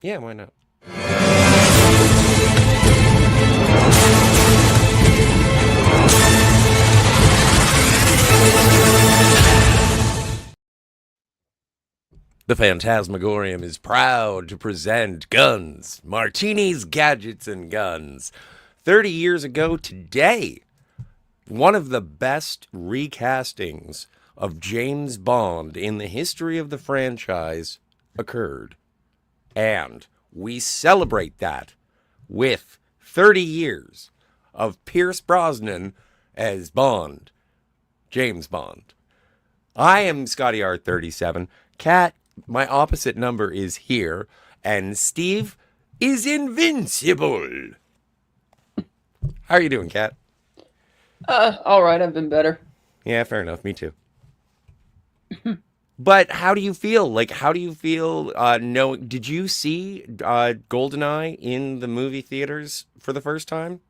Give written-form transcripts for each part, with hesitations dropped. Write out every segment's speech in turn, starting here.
Yeah, why not? The Phantasmagorium is proud to present Guns, Martinis, Gadgets, and Guns. 30 years ago today, one of the best recastings of James Bond in the history of the franchise occurred. And we celebrate that with 30 years of Pierce Brosnan as Bond, James Bond. I am Scotty R37. Kat, my opposite number is here, and Steve is invincible. How are you doing, Kat? All right, I've been better. Yeah, fair enough. Me too. But how do you feel? Like, how do you feel? Did you see GoldenEye in the movie theaters for the first time?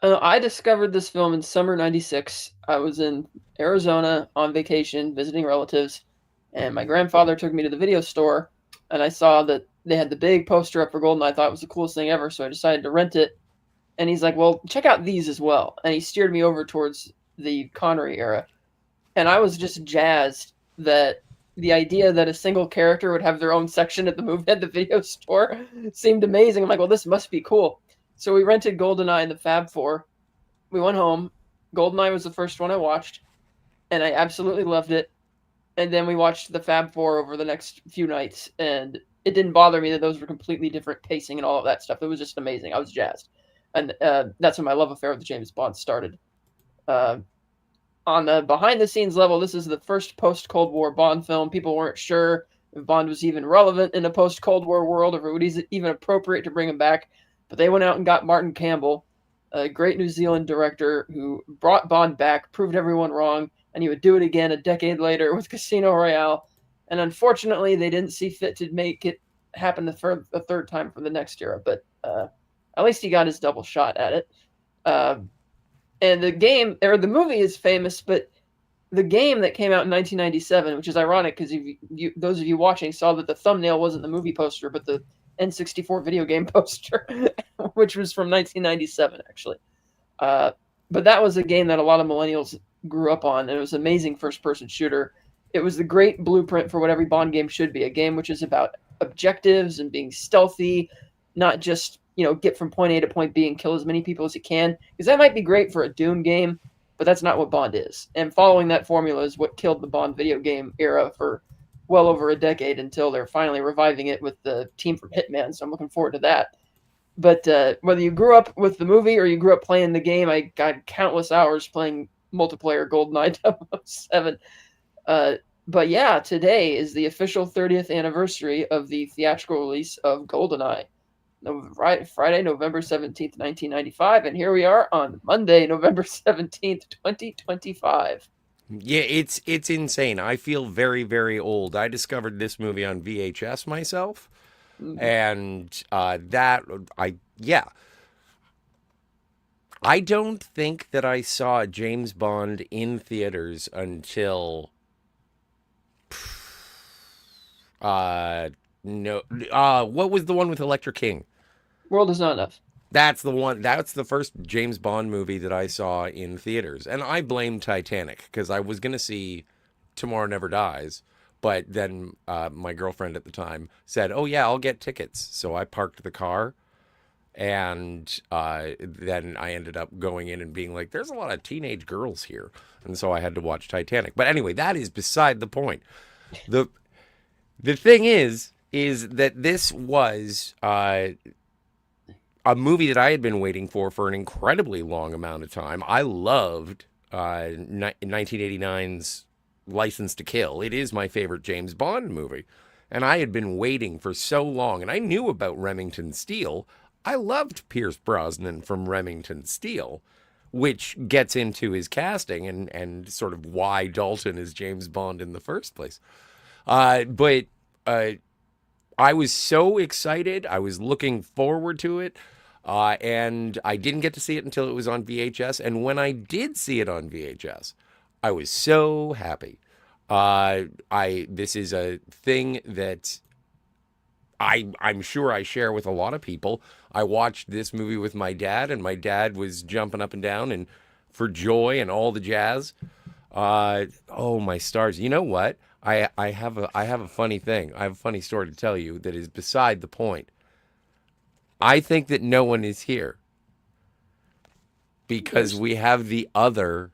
I discovered this film in summer '96. I was in Arizona on vacation visiting relatives, and my grandfather took me to the video store, and I saw that they had the big poster up for GoldenEye. I thought it was the coolest thing ever, so I decided to rent it. And he's like, "Well, check out these as well," and he steered me over towards the Connery era, and I was just jazzed that the idea that a single character would have their own section at the movie at the video store seemed amazing. I'm like, well, this must be cool. So we rented GoldenEye and the Fab Four. We went home. GoldenEye was the first one I watched, and I absolutely loved it. And then we watched the Fab Four over the next few nights, and it didn't bother me that those were completely different pacing and all of that stuff. It was just amazing. I was jazzed, and that's when my love affair with James Bond started. Uh, on the behind the scenes level, this is the first post Cold War Bond film. People weren't sure if Bond was even relevant in a post Cold War world, or if it was even appropriate to bring him back. But they went out and got Martin Campbell, a great New Zealand director who brought Bond back, proved everyone wrong, and he would do it again a decade later with Casino Royale. And unfortunately, they didn't see fit to make it happen the third time for the next era. But at least he got his double shot at it. Uh, and the game or the movie is famous, but the game that came out in 1997, which is ironic because those of you watching saw that the thumbnail wasn't the movie poster, but the N64 video game poster, which was from 1997, actually. Uh, but that was a game that a lot of millennials grew up on, and it was an amazing first-person shooter. It was the great blueprint for what every Bond game should be, a game which is about objectives and being stealthy, not just get from point A to point B and kill as many people as you can, because that might be great for a Doom game, but that's not what Bond is. And following that formula is what killed the Bond video game era for well over a decade until they're finally reviving it with the team from Hitman. So I'm looking forward to that. But whether you grew up with the movie or you grew up playing the game, I got countless hours playing multiplayer GoldenEye 007. Uh, but yeah, today is the official 30th anniversary of the theatrical release of GoldenEye. Friday, November 17th, 1995, and here we are on Monday, November 17th, 2025. Yeah, it's insane. I feel very, very old. I discovered this movie on VHS myself, Mm-hmm. and I don't think that I saw James Bond in theaters until uh no what was the one with Electra King? World is not enough. That's the one. That's the first James Bond movie that I saw in theaters. And I blame Titanic because I was going to see Tomorrow Never Dies. But then my girlfriend at the time said, "Oh, yeah, I'll get tickets." So I parked the car. And then I ended up going in and being like, there's a lot of teenage girls here. And so I had to watch Titanic. But anyway, that is beside the point. The, the thing is that this was a movie that I had been waiting for an incredibly long amount of time. I loved 1989's License to Kill. It is my favorite James Bond movie. And I had been waiting for so long, and I knew about Remington Steele. I loved Pierce Brosnan from Remington Steele, which gets into his casting and sort of why Dalton is James Bond in the first place. But I was so excited. I was looking forward to it. And I didn't get to see it until it was on VHS. And when I did see it on VHS, I was so happy. This is a thing that I'm sure I share with a lot of people. I watched this movie with my dad, and my dad was jumping up and down and for joy and all the jazz. Oh my stars! You know what? I have a funny thing. I have a funny story to tell you that is beside the point. I think that no one is here because There's, we have the other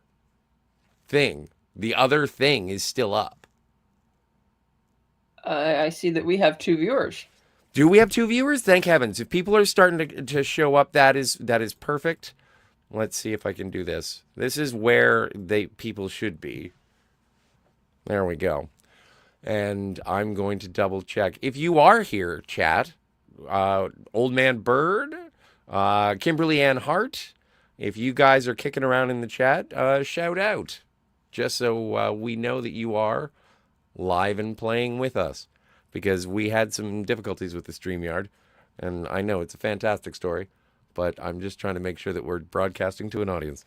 thing. The other thing is still up. I see that we have 2 viewers. Do we have two viewers? Thank heavens. If people are starting to show up, that is perfect. Let's see if I can do this. This is where people should be. There we go. And I'm going to double check. If you are here, chat, Old Man Bird, Kimberly Ann Hart, if you guys are kicking around in the chat, shout out. Just so we know that you are live and playing with us. Because we had some difficulties with the StreamYard. And I know it's a fantastic story. But I'm just trying to make sure that we're broadcasting to an audience.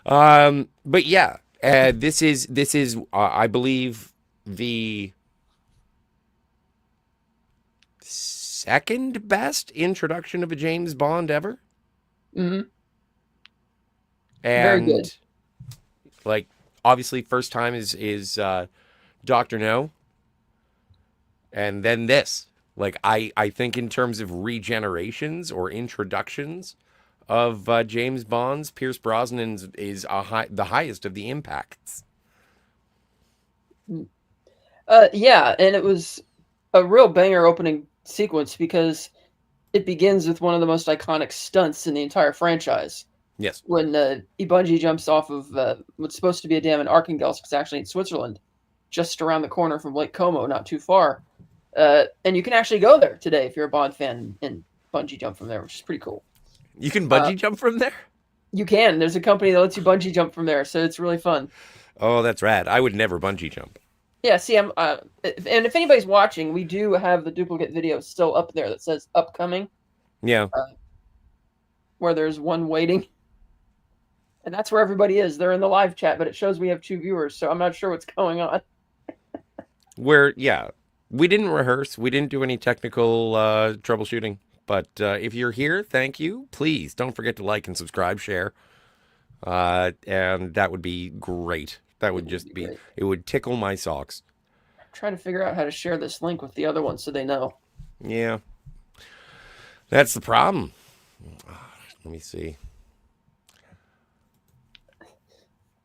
But yeah, this is I believe the second best introduction of a James Bond ever. Mm-hmm. Very And good. like obviously first time is Dr. No. And then this. Like I think in terms of regenerations or introductions of James Bond's, Pierce Brosnan's is the highest of the impacts. Yeah, and it was a real banger opening sequence because it begins with one of the most iconic stunts in the entire franchise. Yes. When he bungee jumps off of what's supposed to be a dam in Archangel, it's actually in Switzerland, just around the corner from Lake Como, not too far. And you can actually go there today if you're a Bond fan and bungee jump from there, which is pretty cool. You can bungee jump from there? You can. There's a company that lets you bungee jump from there, so it's really fun. Oh, that's rad. I would never bungee jump. Yeah, see, and if anybody's watching, we do have the duplicate video still up there that says upcoming. Yeah. Where there's one waiting. And that's where everybody is. They're in the live chat, but it shows we have 2 viewers, so I'm not sure what's going on. Yeah. We didn't rehearse. We didn't do any technical troubleshooting. But if you're here, thank you. Please don't forget to like and subscribe, share. And that would be great. That would just be, it would tickle my socks. I'm trying to figure out how to share this link with the other ones so they know. Yeah. That's the problem. Let me see.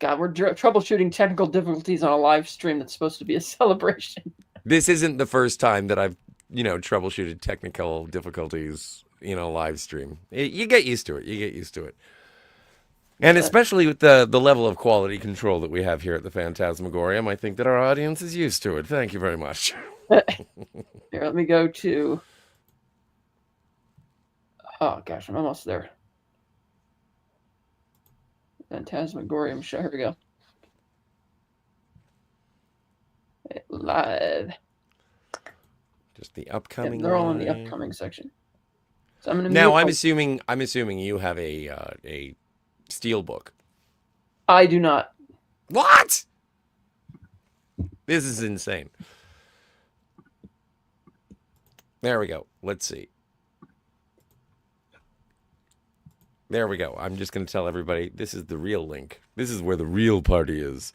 God, we're troubleshooting technical difficulties on a live stream that's supposed to be a celebration. This isn't the first time that I've, troubleshooted technical difficulties in a live stream. You get used to it. You get used to it. And especially with the level of quality control that we have here at the Fantasmagorium, I think that our audience is used to it. Thank you very much. Here, let me go to... Oh, gosh, I'm almost there. Fantasmagorium show. Here we go. Live. Just the upcoming. Yeah, they're all in the upcoming section. So I'm gonna now I'm assuming you have a steelbook. I do not. What? This is insane. There we go. Let's see. There we go. I'm just going to tell everybody this is the real link. This is where the real party is.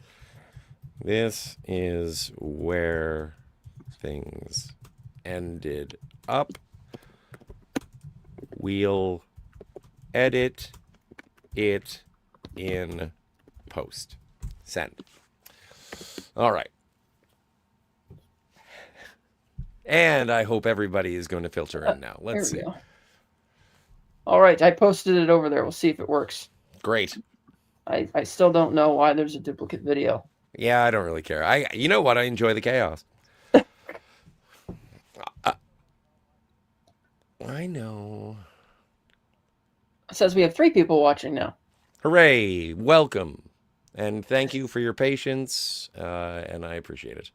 This is where things ended up. We'll edit it in post. Send. All right. And I hope everybody is going to filter in now. Let's see. Go. All right, I posted it over there. We'll see if it works. Great. I still don't know why there's a duplicate video. Yeah, I don't really care. You know what? I enjoy the chaos. I know. It says we have 3 people watching now. Hooray! Welcome. And thank you for your patience, and I appreciate it.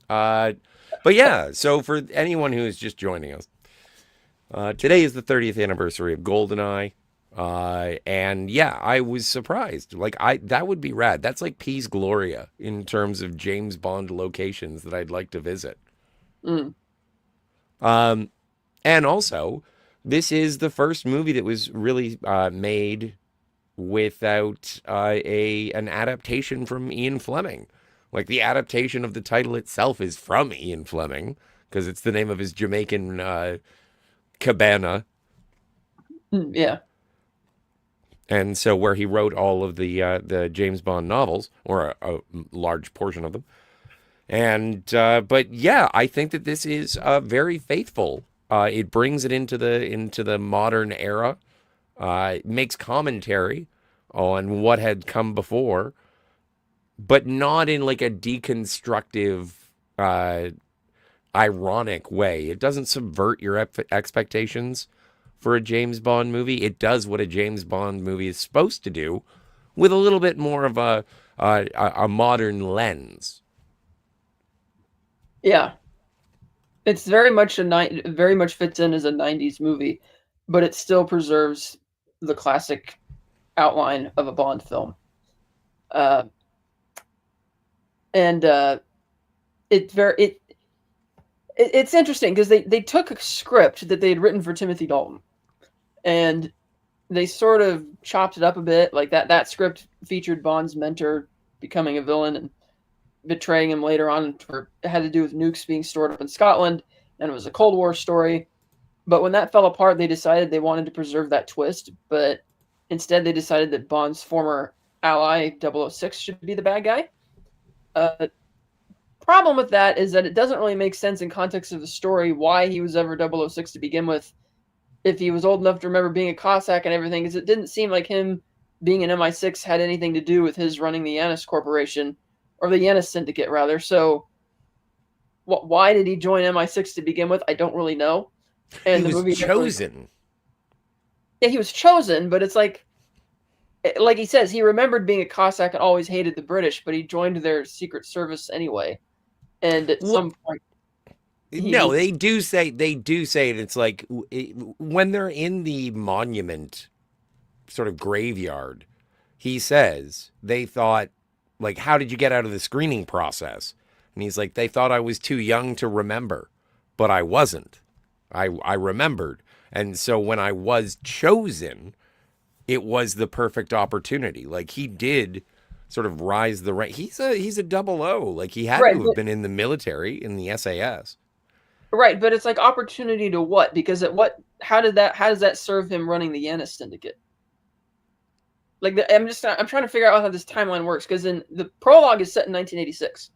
But yeah, so for anyone who is just joining us, today is the 30th anniversary of GoldenEye. And yeah, I was surprised. Like that would be rad. That's like Piz Gloria in terms of James Bond locations that I'd like to visit. Mm. Um, and also, this is the first movie that was really made without a an adaptation from Ian Fleming. Like the adaptation of the title itself is from Ian Fleming because it's the name of his Jamaican cabana, Mm, yeah. and so where he wrote all of the James Bond novels, or a large portion of them. And but yeah, I think that this is very faithful. It brings it into the modern era. It makes commentary on what had come before, but not in like a deconstructive, uh, ironic way. It doesn't subvert your expectations for a James Bond movie. It does what a James Bond movie is supposed to do, with a little bit more of a modern lens. Yeah. It's very much fits in as a 90s movie, but it still preserves the classic outline of a Bond film. Uh, and it very it's interesting because they took a script that they had written for Timothy Dalton and they sort of chopped it up a bit. Like that script featured Bond's mentor becoming a villain and betraying him later on. It had to do with nukes being stored up in Scotland, and it was a Cold War story. But when that fell apart, they decided they wanted to preserve that twist. But instead, they decided that Bond's former ally, 006, should be the bad guy. Uh, Problem with that is that it doesn't really make sense in context of the story why he was ever 006 to begin with, if he was old enough to remember being a Cossack and everything, because it didn't seem like him being an MI6 had anything to do with his running the Yanis Corporation, or the Yanis Syndicate, rather. So, why did he join MI6 to begin with? I don't really know. He And the was movie never, chosen. yeah, he was chosen, but it's like he says, he remembered being a Cossack and always hated the British, but he joined their secret service anyway. And at What? some point, he No, meets. they do say it. It's like when they're in the monument sort of graveyard. He says they thought, like, how did you get out of the screening process? And he's like, they thought I was too young to remember, but I wasn't. I remembered, and so when I was chosen, it was the perfect opportunity. Like he did sort of rise the rank. He's a double O. Like he had Right, to have but been in the military in the SAS. right, but it's like opportunity to what? Because at what? How does that serve him running the Yanis Syndicate? Like I'm trying to figure out how this timeline works because in the prologue is set in 1986,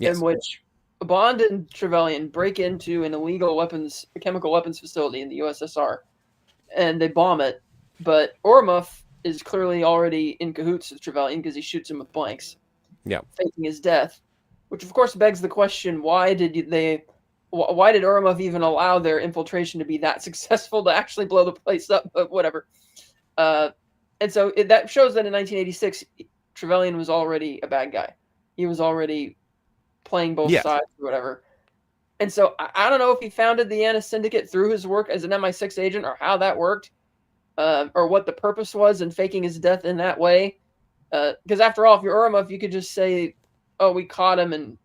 in Yes. which Bond and Trevelyan break into an illegal chemical weapons facility in the USSR, and they bomb it. But Ormov is clearly already in cahoots with Trevelyan because he shoots him with blanks, Yeah. faking his death. Which of course begs the question: Why did Ormov even allow their infiltration to be that successful to actually blow the place up? But whatever. Uh, and so that shows that in 1986, Trevelyan was already a bad guy. He was already playing both Yes. sides or whatever. And so I don't know if he founded the Yanis Syndicate through his work as an MI6 agent or how that worked, or what the purpose was in faking his death in that way. Because after all, if you're Ormov, you could just say, "Oh, we caught him," and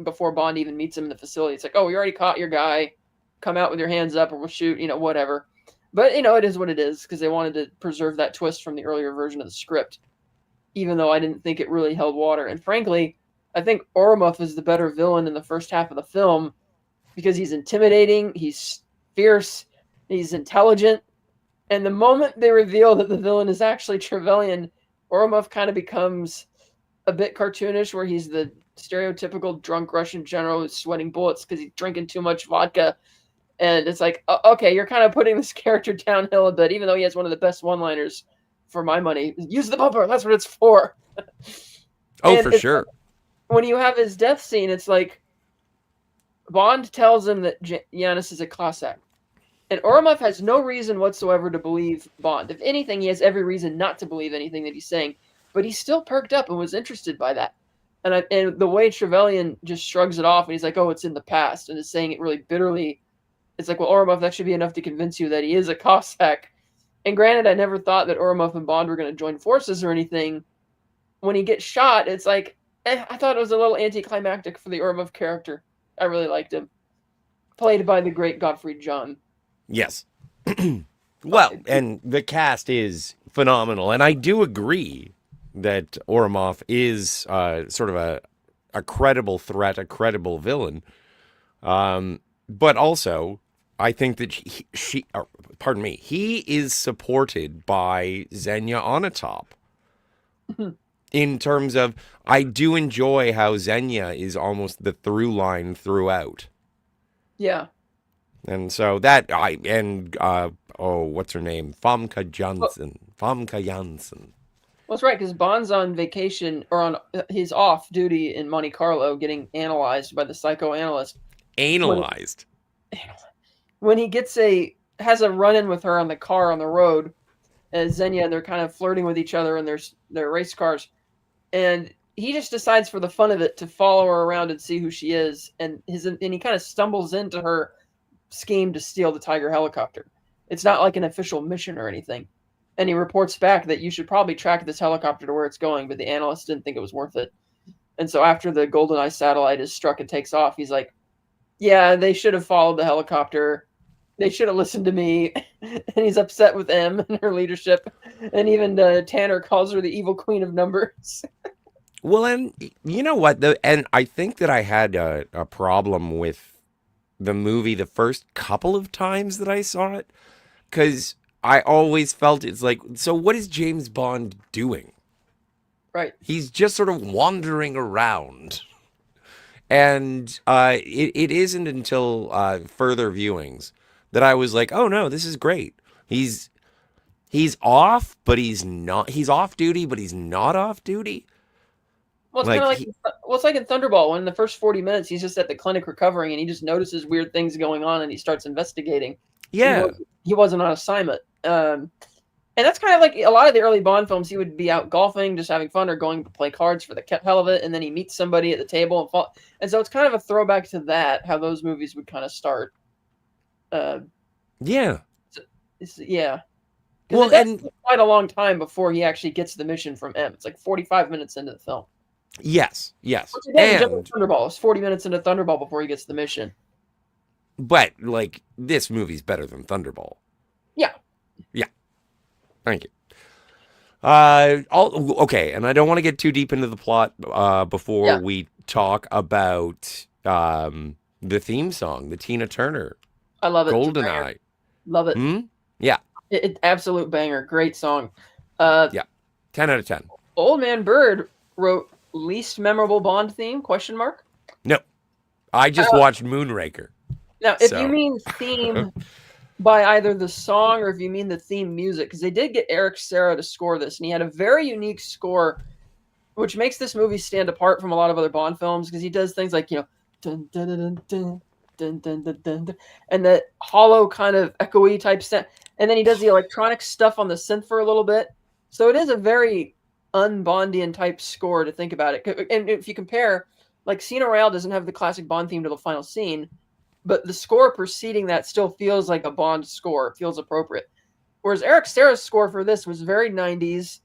before Bond even meets him in the facility, it's like, "Oh, we already caught your guy. Come out with your hands up, or we'll shoot." Whatever. But it is what it is because they wanted to preserve that twist from the earlier version of the script, even though I didn't think it really held water. And frankly, I think Ormov is the better villain in the first half of the film because he's intimidating, he's fierce, he's intelligent. And the moment they reveal that the villain is actually Trevelyan, Ormov kind of becomes a bit cartoonish, where he's the stereotypical drunk Russian general who's sweating bullets because he's drinking too much vodka. And it's like, okay, you're kind of putting this character downhill a bit, even though he has one of the best one-liners for my money. Use the bumper. That's what it's for. Oh, And for it's sure. when you have his death scene, it's like Bond tells him that Yanis is a Cossack. And Oromov has no reason whatsoever to believe Bond. If anything, he has every reason not to believe anything that he's saying. But he still perked up and was interested by that. And the way Trevelyan just shrugs it off and he's like, "Oh, it's in the past," and is saying it really bitterly. It's like, well, Oromov, that should be enough to convince you that he is a Cossack. And granted, I never thought that Oromov and Bond were going to join forces or anything. When he gets shot, it's like, I thought it was a little anticlimactic for the Oromov character. I really liked him. played by the great Gottfried John. Yes. Uh, Well, and the cast is phenomenal, and I do agree that Oromov is sort of a credible threat, a credible villain. But also, I think that pardon me, he is supported by Xenia Onatop in terms of I do enjoy how Xenia is almost the through line throughout. yeah. And so that I and oh, what's her name? Famke Well, Janssen. Famke Janssen. well, that's right, because Bond's on vacation or on he's off duty in Monte Carlo, getting analyzed by the psychoanalyst. When Analyzed. when he gets a has a run in with her on the car on the road, as Xenia, and they're kind of flirting with each other in their race cars, and he just decides for the fun of it to follow her around and see who she is, and he kind of stumbles into her scheme to steal the Tiger helicopter. It's not like an official mission or anything. And he reports back that you should probably track this helicopter to where it's going, but the analyst didn't think it was worth it. And so after the GoldenEye satellite is struck and takes off, he's like, "Yeah, they should have followed the helicopter. They should have listened to me." And he's upset with M and her leadership. And even Tanner calls her the evil queen of numbers. Well, and you know what? And I think that I had a problem with the movie the first couple of times that I saw it because I always felt it's like, so what is James Bond doing? Right. He's just sort of wandering around. And it isn't until further viewings that I was like, oh no, this is great. He's off, but he's not. He's off duty, but he's not off duty. Well, it's kind Like, of like it's like in Thunderball when in the first 40 minutes he's just at the clinic recovering and he just notices weird things going on and he starts investigating. yeah, He wasn't on assignment. And that's kind of like a lot of the early Bond films. He would be out golfing, just having fun, or going to play cards for the hell of it, and then he meets somebody at the table and fall. And so it's kind of a throwback to that, how those movies would kind of start. Uh, yeah. yeah, because Well, it does and take quite a long time before he actually gets the mission from M. It's like 45 minutes into the film. yes, yes, Which again, just like and Thunderball, it's 40 minutes into Thunderball before he gets the mission. but like this movie's better than Thunderball. Yeah. Yeah, thank you. Okay, and I don't want to get too deep into the plot before Yeah. we talk about the theme song, the Tina Turner I love it. It's a banger. GoldenEye. Love it. Yeah, Absolute banger. Great song. yeah, 10 out of 10. Old Man Bird wrote least memorable Bond theme? Question mark. No, I just watched Moonraker. Now, if So. you mean theme by either the song or if you mean the theme music, because they did get Eric Serra to score this, and he had a very unique score, which makes this movie stand apart from a lot of other Bond films, because he does things like, dun, dun, dun, dun, dun, dun, dun, dun, dun, and that hollow kind of echoey type sound, and then he does the electronic stuff on the synth for a little bit. So it is a very un-Bondian type score to think about it. And if you compare, like, Casino Royale doesn't have the classic Bond theme to the final scene, but the score preceding that still feels like a Bond score. It feels appropriate. Whereas Eric Serra's score for this was very 90s,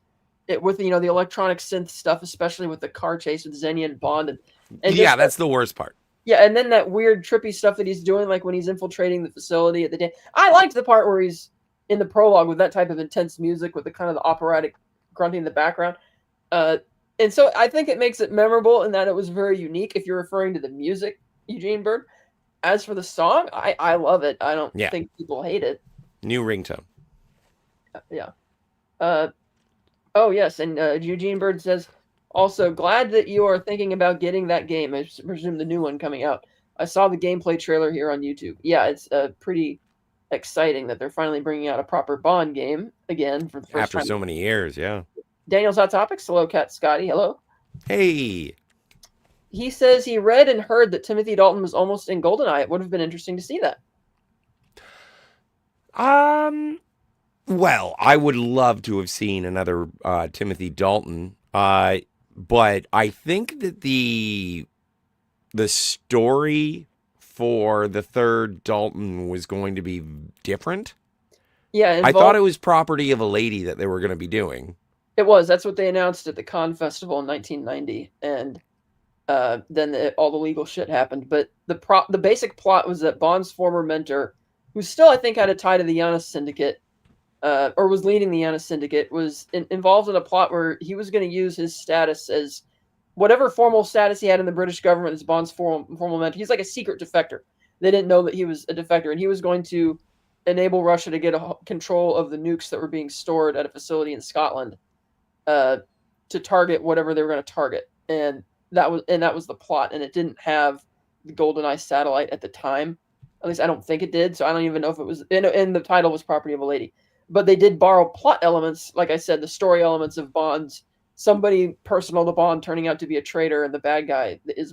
with the electronic synth stuff, especially with the car chase with Xenia and Bond. And Yeah, that's the worst part. Yeah, and then that weird trippy stuff that he's doing, like when he's infiltrating the facility at the day. I liked the part where he's in the prologue with that type of intense music with the kind of the operatic grunting in the background. And so I think it makes it memorable in that it was very unique if you're referring to the music, Eugene Bird. As for the song, I love it. I don't think people hate it. New ringtone. Yeah. Oh, yes, and Eugene Bird says, also, glad that you are thinking about getting that game. I presume the new one coming out. I saw the gameplay trailer here on YouTube. Yeah, it's pretty exciting that they're finally bringing out a proper Bond game again for the first After time. so many years, yeah. Daniel's Hot Topics. Hello, Cat Scotty. Hello. Hey. He says he read and heard that Timothy Dalton was almost in GoldenEye. It would have been interesting to see that. Well, I would love to have seen another Timothy Dalton. But I think that the story for the third Dalton was going to be different. Yeah, I thought it was property of a lady that they were going to be doing. It was. That's what they announced at the Cannes Festival in 1990. And all the legal shit happened. But the basic plot was that Bond's former mentor, who still I think had a tie to the Giannis Syndicate, or was leading the Giannis Syndicate, was involved in a plot where he was going to use his status as whatever formal status he had in the British government as Bond's formal mentor. He's like a secret defector. They didn't know that he was a defector, and he was going to enable Russia to get control of the nukes that were being stored at a facility in Scotland, to target whatever they were going to target. And that was the plot. And it didn't have the GoldenEye satellite at the time. At least I don't think it did. So I don't even know if it was. And the title was Property of a Lady. But they did borrow plot elements, like I said, the story elements of Bond's somebody personal to Bond turning out to be a traitor, and the bad guy is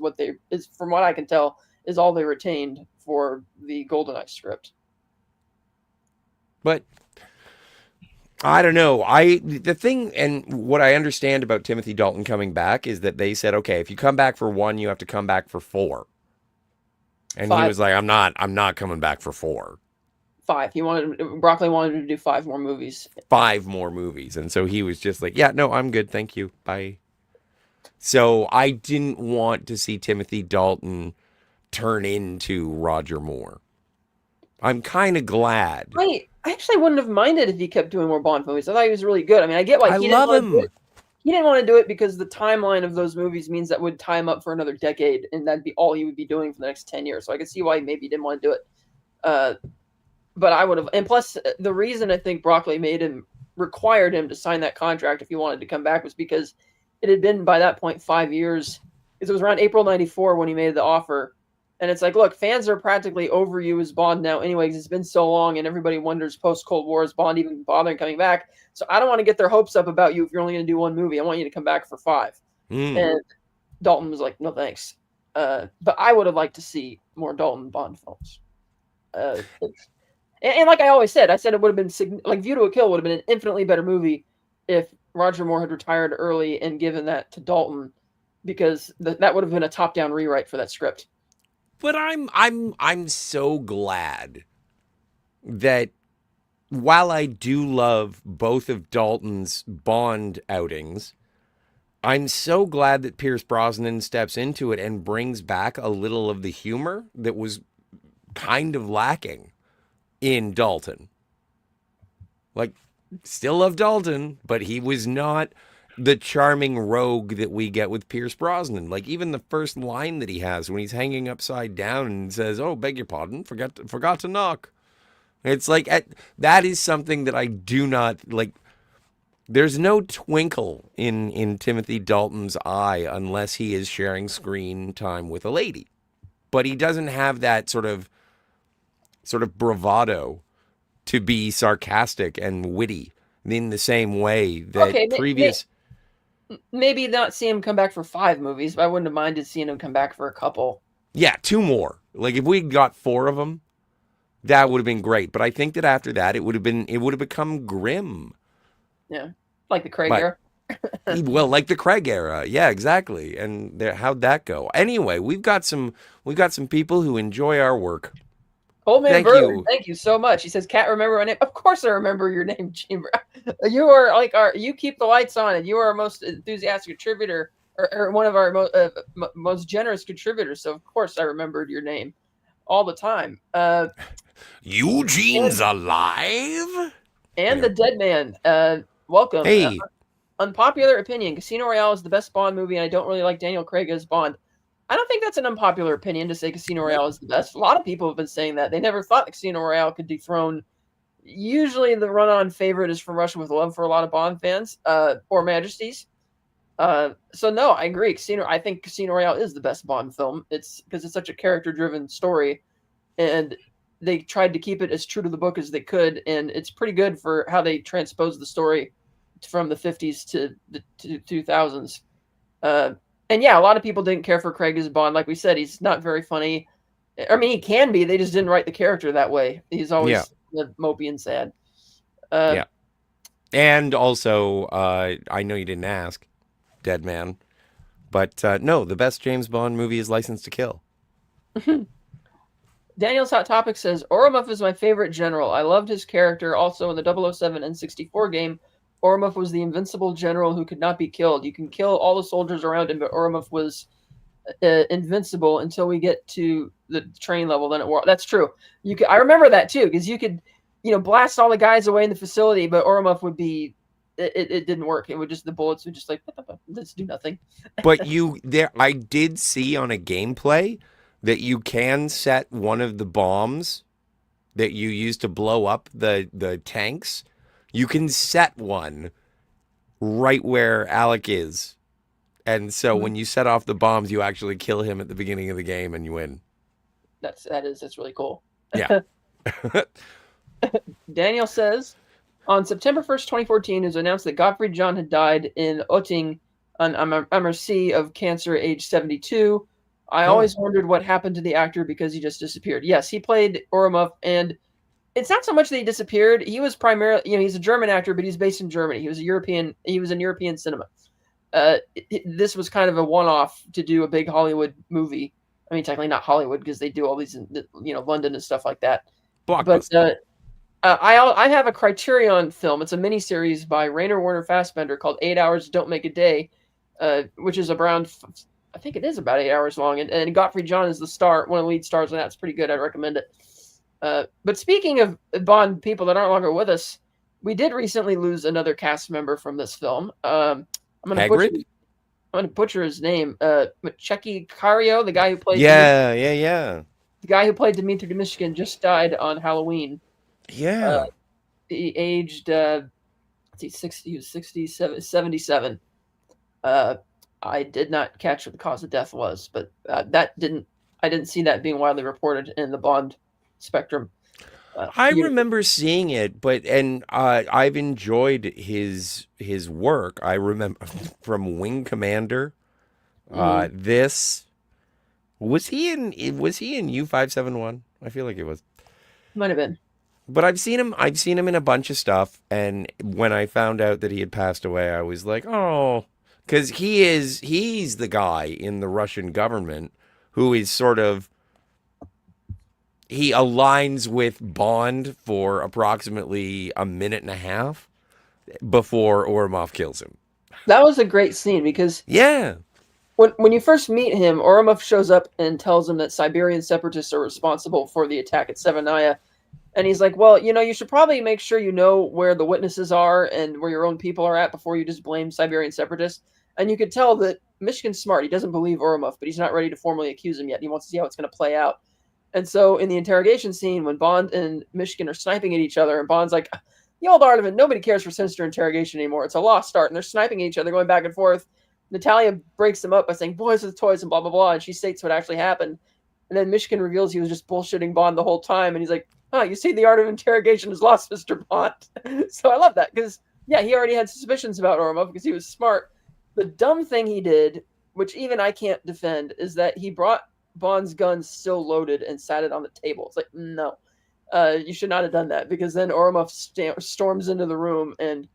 from what I can tell, is all they retained for the GoldenEye script. But I don't know. The thing and what I understand about Timothy Dalton coming back is that they said, okay, if you come back for 1, you have to come back for 4. And 5. he was like, I'm not coming back for 4. 5. Broccoli wanted to do 5 more movies. 5 more movies. And so he was just like, yeah, no, I'm good. Thank you. Bye. So I didn't want to see Timothy Dalton turn into Roger Moore. I'm kind of glad. I actually wouldn't have minded if he kept doing more Bond movies. I thought he was really good. I mean, I get why he love him. He didn't want to do it because the timeline of those movies means that would tie him up for another decade, and that'd be all he would be doing for the next 10 years. So I could see why maybe he didn't want to do it. But I would have. And plus, the reason I think Broccoli required him to sign that contract if he wanted to come back was because it had been, by that point, 5 years. Because it was around April 94 when he made the offer. And it's like, look, fans are practically over you as Bond now anyway, because it's been so long, and everybody wonders post-Cold War, is Bond even bothering coming back? So I don't want to get their hopes up about you if you're only going to do 1 movie. I want you to come back for 5. And Dalton was like, no thanks. But I would have liked to see more Dalton Bond films. And like I always said, it would have been, like View to a Kill would have been an infinitely better movie if Roger Moore had retired early and given that to Dalton, because that would have been a top-down rewrite for that script. But I'm so glad that while I do love both of Dalton's Bond outings, I'm so glad that Pierce Brosnan steps into it and brings back a little of the humor that was kind of lacking in Dalton. Like, still love Dalton, but he was not the charming rogue that we get with Pierce Brosnan. Like, even the first line that he has when he's hanging upside down and says, "Oh, beg your pardon, forgot to knock." It's like, that is something that I do not like. There's no twinkle in Timothy Dalton's eye unless he is sharing screen time with a lady. But he doesn't have that sort of bravado to be sarcastic and witty in the same way that previous. Maybe not see him come back for 5 movies, but I wouldn't have minded seeing him come back for a couple. Yeah, 2 more. Like, if we got 4 of them, that would have been great. But I think that after that, it would have become grim. Yeah, like the Craig era. Well, like the Craig era. Yeah, exactly. And how'd that go? Anyway, we've got some people who enjoy our work. Old Man Bird, thank you so much. He says, "Cat, remember my name?" Of course I remember your name, Chamber. You are like you keep the lights on, and you are our most enthusiastic contributor, or one of our most generous contributors. So of course I remembered your name all the time. Eugene's alive? And the Dead Man. Welcome. Hey. Unpopular opinion: Casino Royale is the best Bond movie, and I don't really like Daniel Craig as Bond. I don't think that's an unpopular opinion to say Casino Royale is the best. A lot of people have been saying that. They never thought Casino Royale could dethrone. Usually the run-on favorite is From Russia with Love for a lot of Bond fans, or Majesties. So no, I agree. I think Casino Royale is the best Bond film. It's because it's such a character-driven story, and they tried to keep it as true to the book as they could, and it's pretty good for how they transpose the story from the 50s to the 2000s. And yeah, a lot of people didn't care for Craig as Bond. Like we said, he's not very funny. I mean, he can be. They just didn't write the character that way. He's always mopey and sad. Yeah. And also, I know you didn't ask, Dead Man, but no, the best James Bond movie is License to Kill. Daniel's Hot Topic says, Oromov is my favorite general. I loved his character. Also in the 007 N64 game, Oromov was the invincible general who could not be killed. You can kill all the soldiers around him, but Oromov was invincible until we get to the train level. Then it wore. That's true. I remember that too, because you could, blast all the guys away in the facility, but Oromov would be. It didn't work. It would just, the bullets would just like, let's do nothing. But I did see on a gameplay that you can set one of the bombs that you use to blow up the tanks. You can set one right where Alec is. And so when you set off the bombs, you actually kill him at the beginning of the game and you win. That's really cool. Yeah. Daniel says, on September 1st, 2014, it was announced that Gottfried John had died in Otting on MRC of cancer, age 72. I always wondered what happened to the actor because he just disappeared. Yes, he played Oromov, and it's not so much that he disappeared. He was primarily, he's a German actor, but he's based in Germany. He was in European cinema. This was kind of a one-off to do a big Hollywood movie. I mean, technically not Hollywood because they do all these in, London and stuff like that. But I have a Criterion film. It's a miniseries by Rainer Werner Fassbender called 8 Hours Don't Make a Day, which is around, I think it is about 8 hours long. And Gottfried John is the star, one of the lead stars, and that's pretty good. I recommend it. But speaking of Bond people that aren't longer with us, we did recently lose another cast member from this film. I'm going to butcher his name. Maciej Kario, the guy who played the guy who played Dmitry Mishkin, just died on Halloween. Yeah. He aged he was 77. I did not catch what the cause of death was, but I didn't see that being widely reported in the Bond spectrum. I remember seeing it, I've enjoyed his work. I remember from Wing Commander. This was he in U571? I feel like it was. Might have been. But I've seen him in a bunch of stuff, and when I found out that he had passed away, I was like, oh, because he's the guy in the Russian government who is sort of, he aligns with Bond for approximately a minute and a half before Oromov kills him. That was a great scene because when you first meet him, Oromov shows up and tells him that Siberian separatists are responsible for the attack at Severnaya. And he's like, well, you should probably make sure you know where the witnesses are and where your own people are at before you just blame Siberian separatists. And you could tell that Mishkin's smart. He doesn't believe Oromov, but he's not ready to formally accuse him yet. He wants to see how it's going to play out. And so in the interrogation scene, when Bond and Mishkin are sniping at each other, and Bond's like, the old art of it, nobody cares for sinister interrogation anymore. It's a lost art. And they're sniping at each other, going back and forth. Natalia breaks them up by saying, boys with toys and blah, blah, blah. And she states what actually happened. And then Mishkin reveals he was just bullshitting Bond the whole time. And he's like, you see, the art of interrogation is lost, Mr. Bond. So I love that because, he already had suspicions about Oromov because he was smart. The dumb thing he did, which even I can't defend, is that he brought Bond's gun still loaded and sat it on the table. It's like, no, you should not have done that because then Oromov storms into the room. And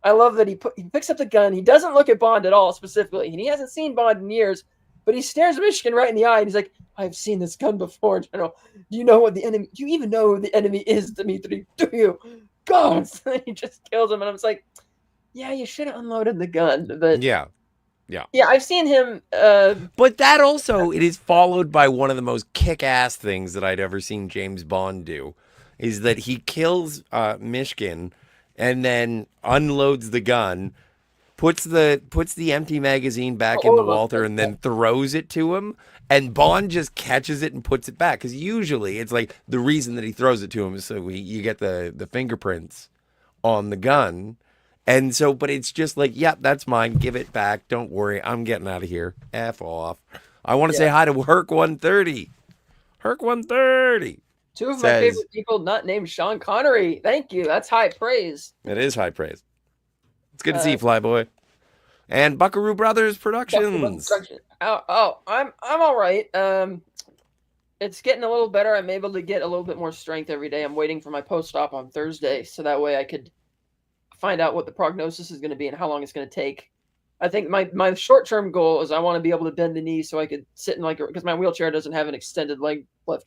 I love that he picks up the gun. He doesn't look at Bond at all specifically. And he hasn't seen Bond in years, but he stares Mishkin right in the eye and he's like, I've seen this gun before, General. Do you know what the enemy? Do you even know who the enemy is, Dmitry? Do you? God! And he just kills him, and I was like, yeah, you should have unloaded the gun. But yeah, I've seen him. But that also, it is followed by one of the most kick-ass things that I'd ever seen James Bond do, is that he kills Mishkin, and then unloads the gun, puts the empty magazine back in the Walther, and then throws it to him. And Bond just catches it and puts it back. Because usually it's like the reason that he throws it to him is so you get the fingerprints on the gun. And so, but it's just like, yep, that's mine. Give it back. Don't worry. I'm getting out of here. F off. I want to say hi to Herc 130. Herc 130. Two of my favorite people not named Sean Connery. Thank you. That's high praise. It is high praise. It's good to see you, Flyboy. And Buckaroo Brothers Productions. I'm all right. It's getting a little better. I'm able to get a little bit more strength every day. I'm waiting for my post-op on Thursday, so that way I could find out what the prognosis is going to be and how long it's going to take. I think my short-term goal is I want to be able to bend the knee so I could sit in because my wheelchair doesn't have an extended leg lift.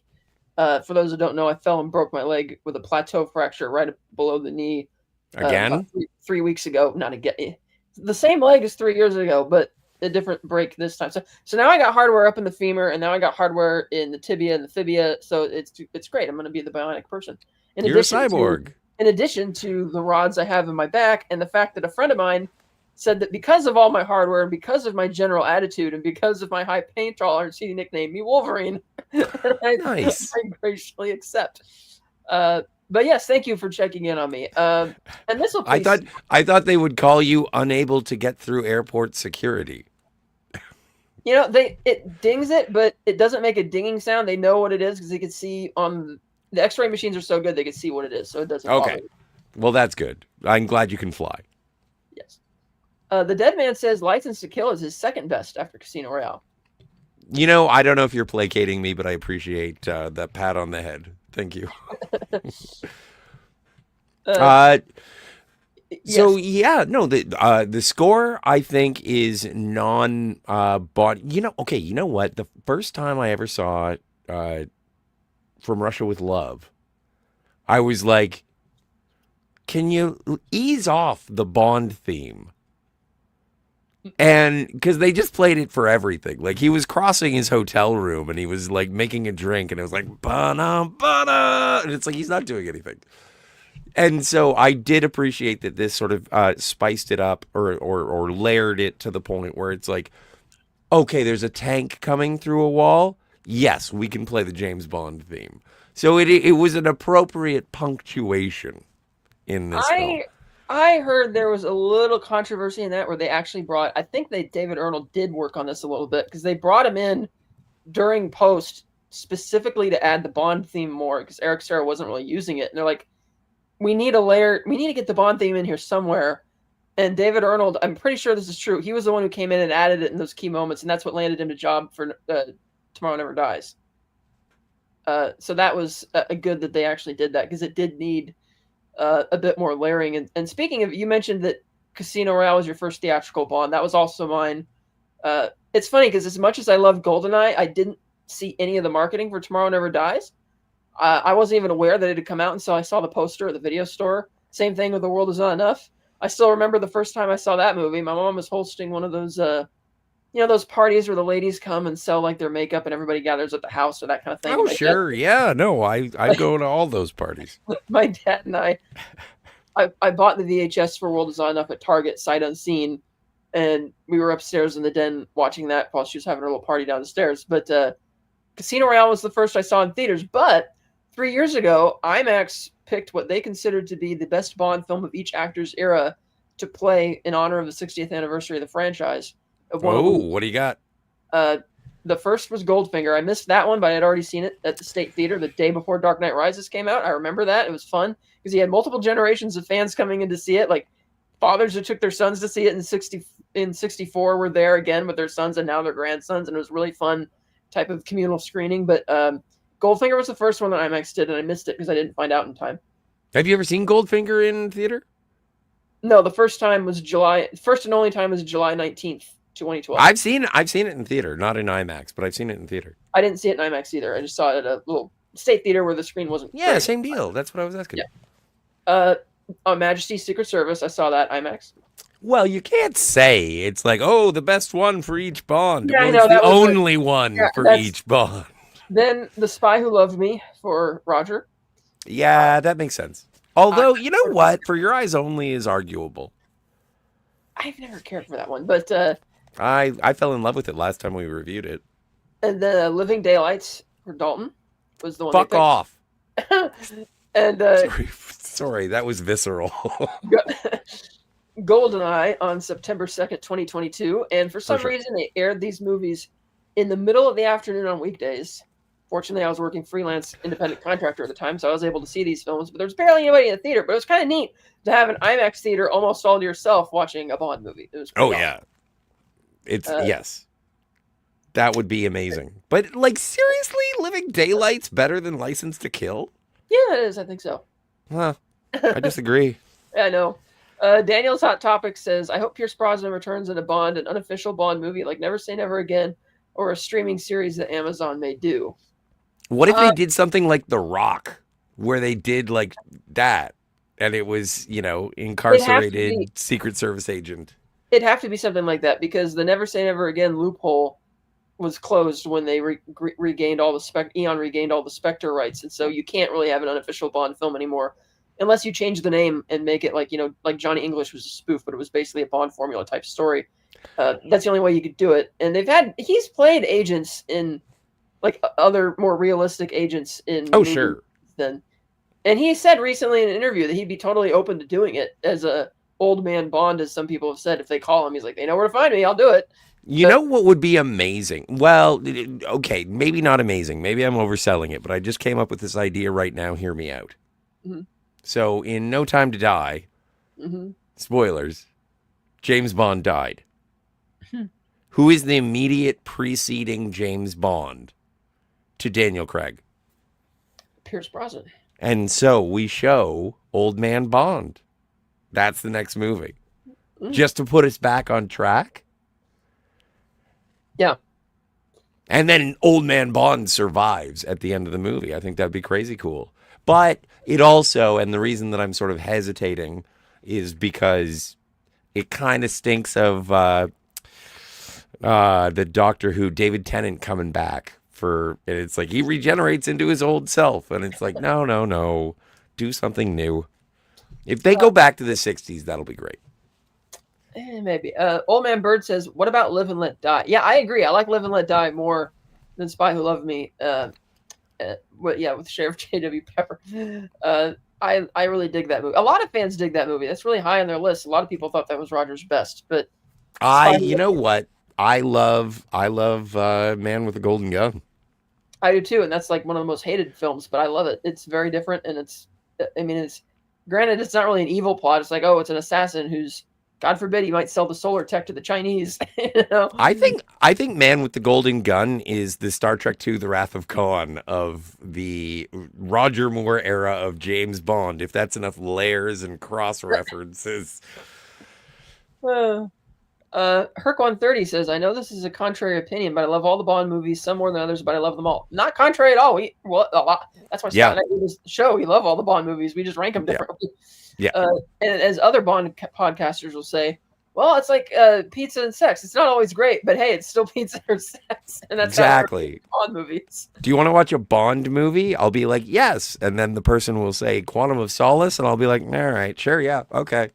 For those who don't know, I fell and broke my leg with a plateau fracture right below the knee. Again? 3 weeks ago. Not again. The same leg as 3 years ago, but a different break this time. So now I got hardware up in the femur, and now I got hardware in the tibia and the fibia. So it's great. I'm going to be the bionic person. In You're a addition to cyborg. in addition to the rods I have in my back, and the fact that a friend of mine said that because of all my hardware and because of my general attitude and because of my high pain tolerance, he nicknamed me Wolverine. And Nice. I graciously accept. But yes, thank you for checking in on me. And this will I please. thought they would call you unable to get through airport security. It dings it, but it doesn't make a dinging sound. They know what it is because they can see on the X-ray machines are so good they can see what it is, so it doesn't bother Okay. me. Well, that's good. I'm glad you can fly. Yes. The Dead Man says License to Kill is his second best after Casino Royale. I don't know if you're placating me, but I appreciate that pat on the head. Thank you. So Yes. yeah, no, the score I think is body. Okay, you know what? The first time I ever saw From Russia with Love, I was like, can you ease off the Bond theme? And because they just played it for everything. Like he was crossing his hotel room and he was like making a drink and it was like, ba-na, ba-na. And it's like he's not doing anything. And so I did appreciate that this sort of spiced it up or layered it to the point where it's like, okay, there's a tank coming through a wall. Yes, we can play the James Bond theme. So it was an appropriate punctuation in this film. I heard there was a little controversy in that where they actually brought. I think David Arnold did work on this a little bit because they brought him in during post specifically to add the Bond theme more because Eric Serra wasn't really using it, and they're like, we need to get the Bond theme in here somewhere. And David Arnold, I'm pretty sure this is true. He was the one who came in and added it in those key moments, and that's what landed him the job for Tomorrow Never Dies. So that was good that they actually did that because it did need a bit more layering. And speaking of, you mentioned that Casino Royale was your first theatrical Bond. That was also mine. It's funny because as much as I love GoldenEye, I didn't see any of the marketing for Tomorrow Never Dies. I wasn't even aware that it had come out until I saw the poster at the video store. Same thing with The World Is Not Enough. I still remember the first time I saw that movie. My mom was hosting one of those, those parties where the ladies come and sell like their makeup and everybody gathers at the house or that kind of thing. Oh, sure. Yeah, no, I go to all those parties. My dad and I bought the VHS for World Is Not Enough at Target, sight unseen, and we were upstairs in the den watching that while she was having her little party down the stairs. But Casino Royale was the first I saw in theaters. But 3 years ago, IMAX picked what they considered to be the best Bond film of each actor's era to play in honor of the 60th anniversary of the franchise. What do you got? The first was Goldfinger. I missed that one, but I had already seen it at the State Theater the day before Dark Knight Rises came out. I remember that. It was fun because he had multiple generations of fans coming in to see it. Like fathers who took their sons to see it in 64 were there again with their sons and now their grandsons, and it was really fun type of communal screening. But Goldfinger was the first one that IMAX did, and I missed it because I didn't find out in time. Have you ever seen Goldfinger in theater? No, the first and only time was July 19th, 2012. I've seen it in theater, not in IMAX, but I've seen it in theater. I didn't see it in IMAX either. I just saw it at a little State Theater where the screen wasn't. Yeah, same deal. That's what I was asking. Yeah. On Majesty's Secret Service, I saw that IMAX. Well, you can't say it's like, oh, the best one for each Bond. Yeah, well, I know, it's the only one for each Bond. Then The Spy Who Loved Me for Roger. Yeah, that makes sense. Although, you know what? For Your Eyes Only is arguable. I've never cared for that one, but I fell in love with it last time we reviewed it. And then Living Daylights for Dalton was the one. Fuck off. And sorry, that was visceral. GoldenEye on September 2nd, 2022, and for some reason they aired these movies in the middle of the afternoon on weekdays. Fortunately, I was working freelance independent contractor at the time, so I was able to see these films, but there was barely anybody in the theater. But it was kind of neat to have an IMAX theater almost all to yourself watching a Bond movie. It was awesome. Yeah. It's yes. That would be amazing. But like seriously, Living Daylight's better than License to Kill? Yeah, it is. I think so. Huh. I disagree. Yeah, I know. Daniel's Hot Topic says, I hope Pierce Brosnan returns in a Bond, an unofficial Bond movie like Never Say Never Again, or a streaming series that Amazon may do. What if they did something like The Rock, where they did like that, and it was, incarcerated Secret Service agent? It'd have to be something like that because the Never Say Never Again loophole was closed when they regained all the Eon regained all the Spectre rights, and so you can't really have an unofficial Bond film anymore unless you change the name and make it like like Johnny English was a spoof, but it was basically a Bond formula type story. That's the only way you could do it. And he's played agents in like other more realistic agents in Oh, movies sure. than. And he said recently in an interview that he'd be totally open to doing it as a old man Bond, as some people have said. If they call him, he's like, they know where to find me. I'll do it. You know what would be amazing? Well, okay, maybe not amazing. Maybe I'm overselling it, but I just came up with this idea right now. Hear me out. Mm-hmm. So, in No Time to Die, spoilers, James Bond died. Who is the immediate preceding James Bond to Daniel Craig? Pierce Brosnan. And so we show Old Man Bond. That's the next movie. Just to put us back on track. Yeah. And then Old Man Bond survives at the end of the movie. I think that'd be crazy cool. But it also, and the reason that I'm sort of hesitating is because it kind of stinks of the Doctor Who, David Tennant coming back and it's like he regenerates into his old self. And it's like, no. Do something new. If they go back to the 60s, that'll be great. Maybe. Old Man Bird says, what about Live and Let Die? Yeah, I agree. I like Live and Let Die more than Spy Who Loved Me. With Sheriff J.W. Pepper. I really dig that movie. A lot of fans dig that movie. That's really high on their list. A lot of people thought that was Roger's best. But you know what? I love Man with a Golden Gun. I do too, and that's like one of the most hated films, but I love it. It's very different, and it's granted, it's not really an evil plot. It's like, oh, it's an assassin who's, God forbid, he might sell the solar tech to the Chinese. I think Man with the Golden Gun is the Star Trek II: The Wrath of Khan of the Roger Moore era of James Bond, if that's enough layers and cross references. Herc130 says, I know this is a contrary opinion, but I love all the Bond movies, some more than others, but I love them all. Not contrary at all. That's why Scott and I do this show. We love all the Bond movies. We just rank them differently. Yeah. And as other Bond podcasters will say, well, it's like pizza and sex. It's not always great, but hey, it's still pizza or sex. And that's exactly Bond movies. Do you want to watch a Bond movie? I'll be like, yes. And then the person will say Quantum of Solace, and I'll be like, all right, sure, yeah, okay.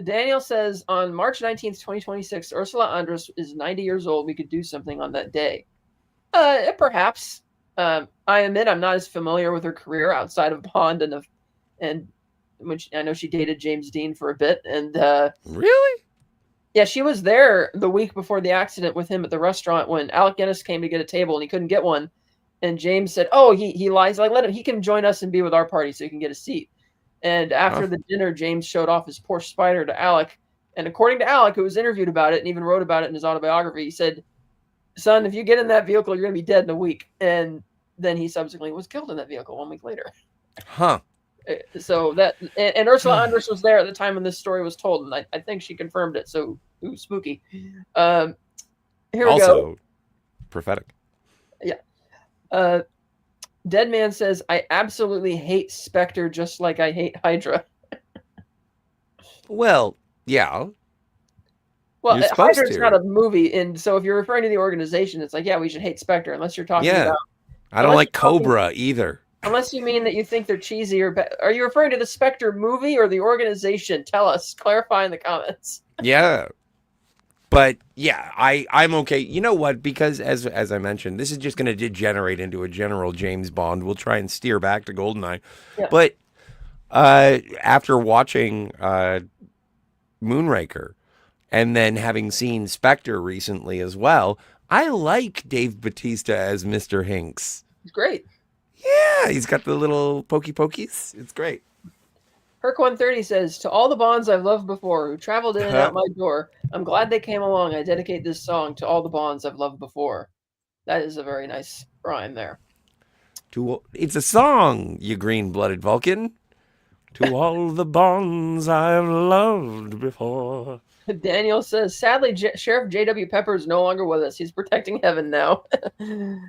Daniel says, on March 19th, 2026, Ursula Andress is 90 years old. We could do something on that day. Perhaps. I admit I'm not as familiar with her career outside of Bond and which I know she dated James Dean for a bit. And really? Yeah, she was there the week before the accident with him at the restaurant when Alec Guinness came to get a table and he couldn't get one. And James said, oh, he lies. Like, let him, he can join us and be with our party so he can get a seat. And after the dinner, James showed off his Porsche Spider to Alec. And according to Alec, who was interviewed about it and even wrote about it in his autobiography, he said, son, if you get in that vehicle, you're going to be dead in a week. And then he subsequently was killed in that vehicle 1 week later. Huh. So and Ursula Andress was there at the time when this story was told. And I think she confirmed it. So, ooh, spooky. Here we go. Also, prophetic. Yeah. Dead Man says, I absolutely hate Spectre just like I hate Hydra. Well, yeah. Well, Hydra's not a movie, and so if you're referring to the organization, it's like, yeah, we should hate Spectre, unless you're talking about... I don't like Cobra either. Unless you mean that you think they're cheesy or... Are you referring to the Spectre movie or the organization? Tell us. Clarify in the comments. Yeah. But yeah, I'm okay. You know what? Because as I mentioned, this is just going to degenerate into a general James Bond. We'll try and steer back to GoldenEye. Yeah. But after watching Moonraker and then having seen Spectre recently as well, I like Dave Bautista as Mr. Hinks. He's great. Yeah, he's got the little pokey pokies. It's great. Herc130 says, to all the Bonds I've loved before who traveled in and out my door, I'm glad they came along. I dedicate this song to all the Bonds I've loved before. That is a very nice rhyme there. It's a song, you green-blooded Vulcan. To all the Bonds I've loved before. Daniel says, sadly, Sheriff J.W. Pepper is no longer with us. He's protecting heaven now.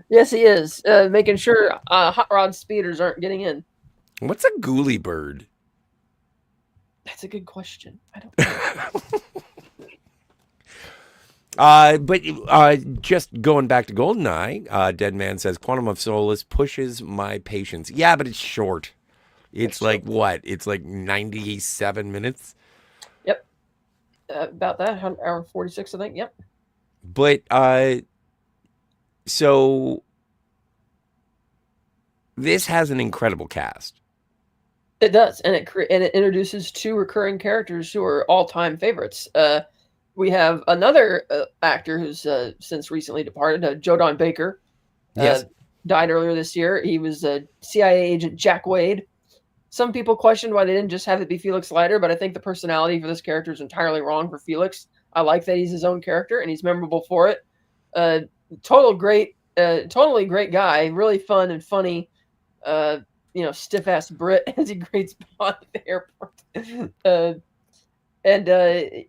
Yes, he is. Making sure hot rod speeders aren't getting in. What's a ghoulie bird? That's a good question. I don't know. Just going back to GoldenEye, Dead Man says Quantum of Solace pushes my patience. Yeah, but it's short. That's It's true. like what? It's like 97 minutes. Yep. About that, hour 46, I think. Yep. But so this has an incredible cast. It does, and it introduces two recurring characters who are all-time favorites. We have another actor who's since recently departed, Joe Don Baker, uh, Yes. died earlier this year. He was CIA agent Jack Wade. Some people questioned why they didn't just have it be Felix Leiter, but I think the personality for this character is entirely wrong for Felix. I like that he's his own character and he's memorable for it. Uh, totally great guy, really fun and funny. Uh, stiff ass Brit as he greets Bond at the airport.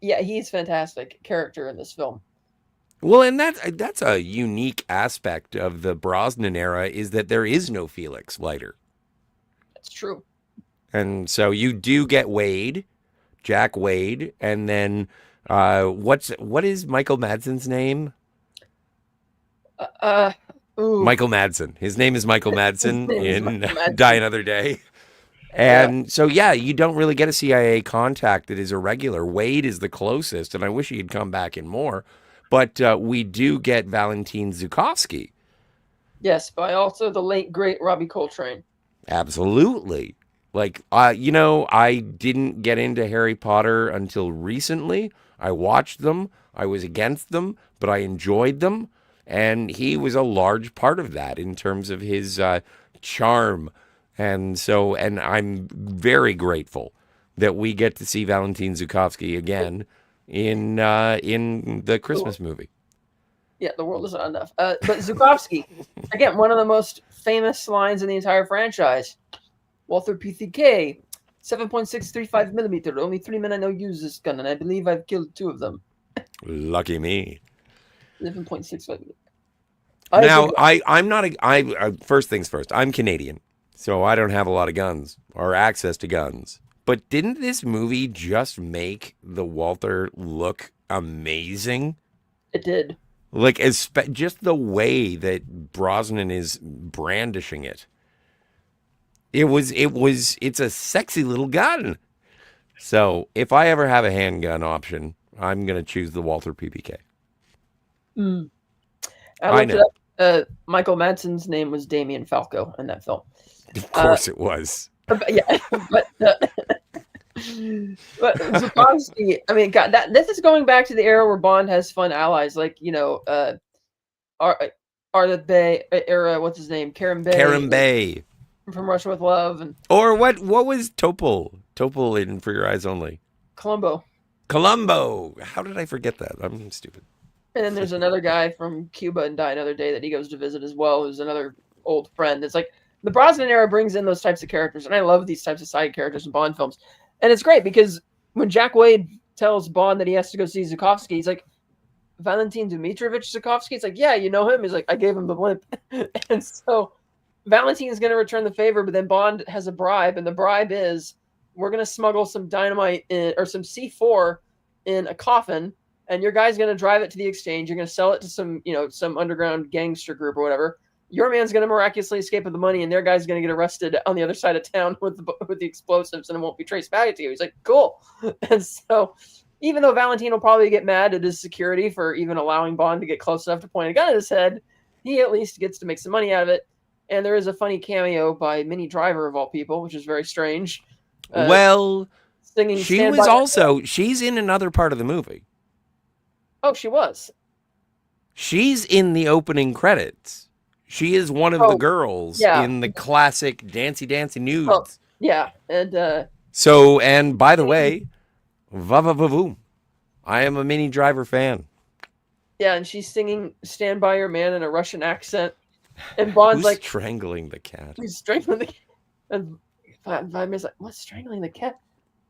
Yeah, he's fantastic character in this film. Well, and that's a unique aspect of the Brosnan era is that there is no Felix Leiter. That's true. And so you do get Wade, Jack Wade, and then what is Michael Madsen's name? Uh, ooh, Michael Madsen. His name is Michael his Madsen name is in Michael Die Madsen. Another Day. Yeah. And so yeah, you don't really get a CIA contact that is a regular. Wade is the closest, and I wish he had come back in more. But we do get Valentin Zukovsky. Yes, by also the late great Robbie Coltrane. Absolutely. Like, I didn't get into Harry Potter until recently. I watched them, I was against them, but I enjoyed them. And he was a large part of that in terms of his charm. And I'm very grateful that we get to see Valentin Zukovsky again in the Christmas movie. Yeah, the world is not enough. But Zukovsky, again, one of the most famous lines in the entire franchise. Walther PTK, 7.635 millimeter. Only 3 men I know use this gun, and I believe I've killed 2 of them. Lucky me. 11.65. Now, I'm not first things first. I'm Canadian, so I don't have a lot of guns or access to guns. But didn't this movie just make the Walther look amazing? It did. Like just the way that Brosnan is brandishing it. It's a sexy little gun. So if I ever have a handgun option, I'm gonna choose the Walther PPK. Mm. I Looked it know. up. Michael Madsen's name was Damien Falco in that film. Of course it was. But yeah, but but Zukovsky, I mean, God, this is going back to the era where Bond has fun allies, like Ar- Ardath Bey era. What's his name? Karen Bay. Karen Bay. From Russia with Love and Or what was Topol? Topol in For Your Eyes Only. Columbo. Columbo. How did I forget that? I'm stupid. And then there's another guy from Cuba and Die Another Day that he goes to visit as well, who's another old friend. It's like the Brosnan era brings in those types of characters, and I love these types of side characters in Bond films. And it's great because when Jack Wade tells Bond that he has to go see Zukovsky, he's like, Valentin Dmitrovich Zukovsky? It's like, yeah, you know him? He's like, I gave him the blimp. And so Valentin is going to return the favor, but then Bond has a bribe, and the bribe is we're going to smuggle some dynamite or some C4 in a coffin, and your guy's going to drive it to the exchange. You're going to sell it to some underground gangster group or whatever. Your man's going to miraculously escape with the money, and their guy's going to get arrested on the other side of town with the explosives, and it won't be traced back to you. He's like, cool. And so, even though Valentin will probably get mad at his security for even allowing Bond to get close enough to point a gun at his head, he at least gets to make some money out of it. And there is a funny cameo by Minnie Driver of all people, which is very strange. Well, Singing she's in another part of the movie. Oh, she was. She's in the opening credits. She is one of the girls in the classic Dancy Dancy Nudes. Oh, yeah. And and by the way, va-va-va-voom. I am a Minnie Driver fan. Yeah, and she's singing Stand By Your Man in a Russian accent. And Bond's like strangling the cat. He's strangling the cat. And Vladimir's like, what's strangling the cat?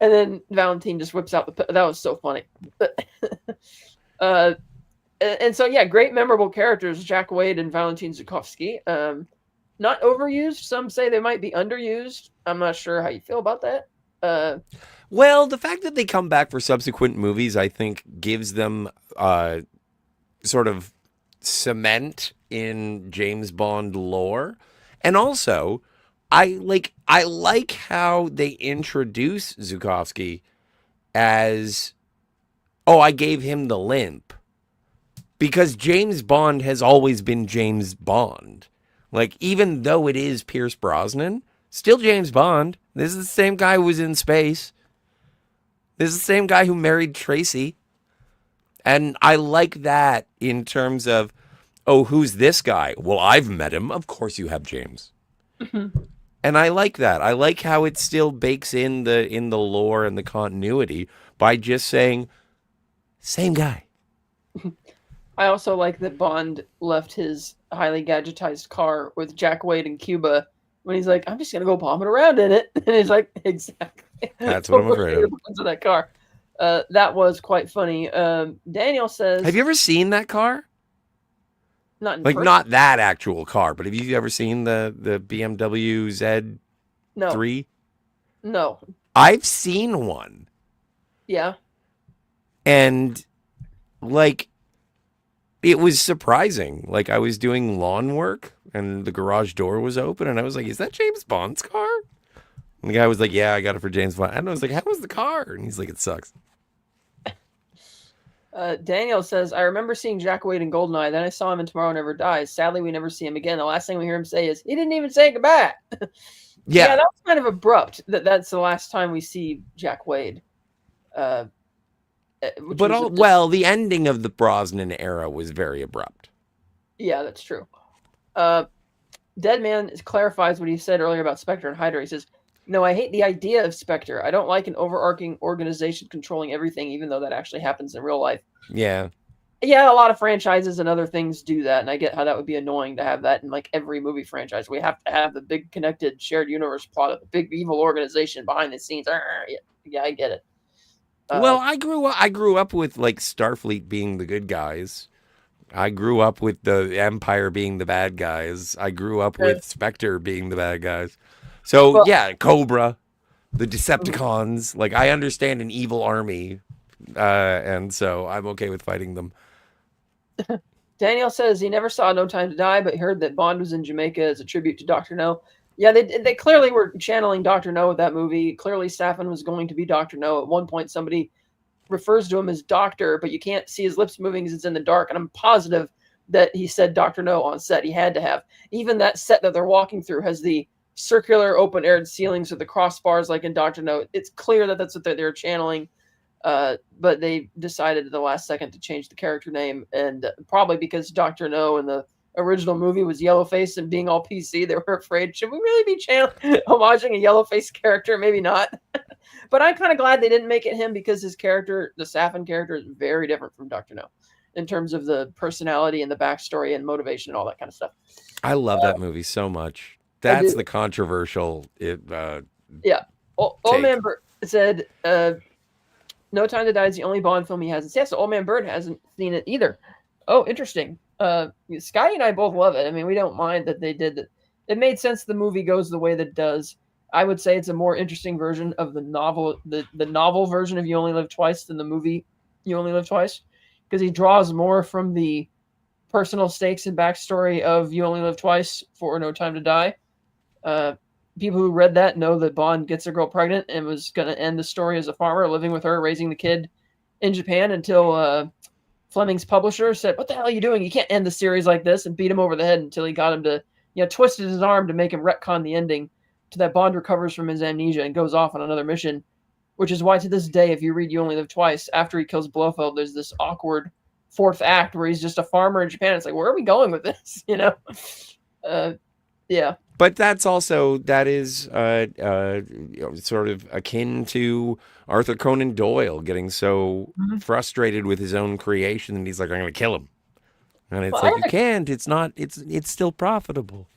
And then Valentin just whips out that was so funny. And so yeah, great memorable characters, Jack Wade and Valentin Zukovsky. Not overused. Some say they might be underused. I'm not sure how you feel about that. Well, the fact that they come back for subsequent movies, I think, gives them sort of cement in James Bond lore. And also, I like how they introduce Zukovsky as, oh, I gave him the limp, because James Bond has always been James Bond. Like, even though it is Pierce Brosnan, still James Bond. This is the same guy who was in space. This is the same guy who married Tracy. And I like that in terms of, oh, who's this guy? Well, I've met him. Of course you have, James. And I like that. I like how it still bakes in the lore and the continuity by just saying, same guy. I also like that Bond left his highly gadgetized car with Jack Wade in Cuba when he's like, I'm just gonna go bomb it around in it. And he's like, exactly. That's what I'm afraid of. Of that car. That was quite funny. Daniel says, Have you ever seen that car? not in Like, person. not that actual car, but have you ever seen the BMW Z3? No. I've seen one. Yeah. And, like, it was surprising. Like, I was doing lawn work and the garage door was open and I was like, is that James Bond's car? And the guy was like, yeah, I got it for James Bond. And I was like, how was the car? And he's like, it sucks. Daniel says, I remember seeing Jack Wade in GoldenEye. Then I saw him in Tomorrow Never Dies. Sadly, we never see him again. The last thing we hear him say is, he didn't even say goodbye. Yeah. That was kind of abrupt. That's the last time we see Jack Wade. But the ending of the Brosnan era was very abrupt. Yeah, that's true. Deadman clarifies what he said earlier about Spectre and Hydra. He says, no, I hate the idea of Spectre. I don't like an overarching organization controlling everything, even though that actually happens in real life. Yeah. Yeah, a lot of franchises and other things do that, and I get how that would be annoying to have that in like every movie franchise. We have to have the big connected shared universe plot of the big evil organization behind the scenes. Yeah, I get it. Well, I grew up with like Starfleet being the good guys. I grew up with the Empire being the bad guys. I grew up with Spectre being the bad guys. So, yeah, Cobra, the Decepticons. Like, I understand an evil army, and so I'm okay with fighting them. Daniel says he never saw No Time to Die, but heard that Bond was in Jamaica as a tribute to Dr. No. Yeah, they clearly were channeling Dr. No with that movie. Clearly, Safin was going to be Dr. No. At one point, somebody refers to him as Doctor, but you can't see his lips moving because it's in the dark. And I'm positive that he said Dr. No on set. He had to have. Even that set that they're walking through has the circular open-aired ceilings with the crossbars like in Dr. No. It's clear that that's what they're channeling. But they decided at the last second to change the character name, and probably because Dr. No in the original movie was yellow-faced and being all PC, they were afraid, should we really be homaging a yellow-faced character? Maybe not. But I'm kind of glad they didn't make it him, because his character, the Safin character, is very different from Dr. No in terms of the personality and the backstory and motivation and all that kind of stuff. I love that movie so much. That's the controversial. Yeah. Old Man Bird said, No Time to Die is the only Bond film he hasn't seen. Yes, Old Man Bird hasn't seen it either. Oh, interesting. Scotty and I both love it. I mean, we don't mind that they did it. It made sense the movie goes the way that it does. I would say it's a more interesting version of the novel, the novel version of You Only Live Twice than the movie You Only Live Twice, because he draws more from the personal stakes and backstory of You Only Live Twice for No Time to Die. People who read that know that Bond gets a girl pregnant and was going to end the story as a farmer, living with her, raising the kid in Japan, until Fleming's publisher said, what the hell are you doing? You can't end the series like this, and beat him over the head until he got him to, twisted his arm to make him retcon the ending to that Bond recovers from his amnesia and goes off on another mission, which is why to this day, if you read You Only Live Twice, after he kills Blofeld, there's this awkward fourth act where he's just a farmer in Japan. It's like, where are we going with this? Yeah. But that is sort of akin to Arthur Conan Doyle getting so frustrated with his own creation, and he's like, I'm going to kill him. And it's you can't. It's not. It's still profitable.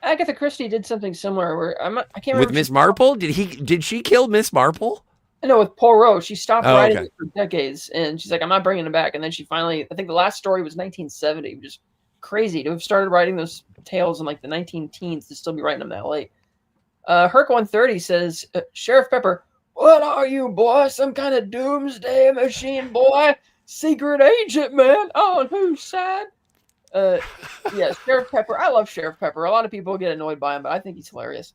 Agatha Christie did something similar where I can't remember. With Miss Marple? Did she kill Miss Marple? No, with Poirot. She stopped writing it for decades, and she's like, I'm not bringing it back. And then she finally, I think the last story was 1970, which is crazy to have started writing those tales in like the 19 teens to still be writing them that late. Herc 130 says, Sheriff Pepper, What are you, boy? Some kind of doomsday machine, boy? Secret agent, man? On whose side? Uh, yeah, Sheriff Pepper. I love Sheriff Pepper. A lot of people get annoyed by him, but I think he's hilarious.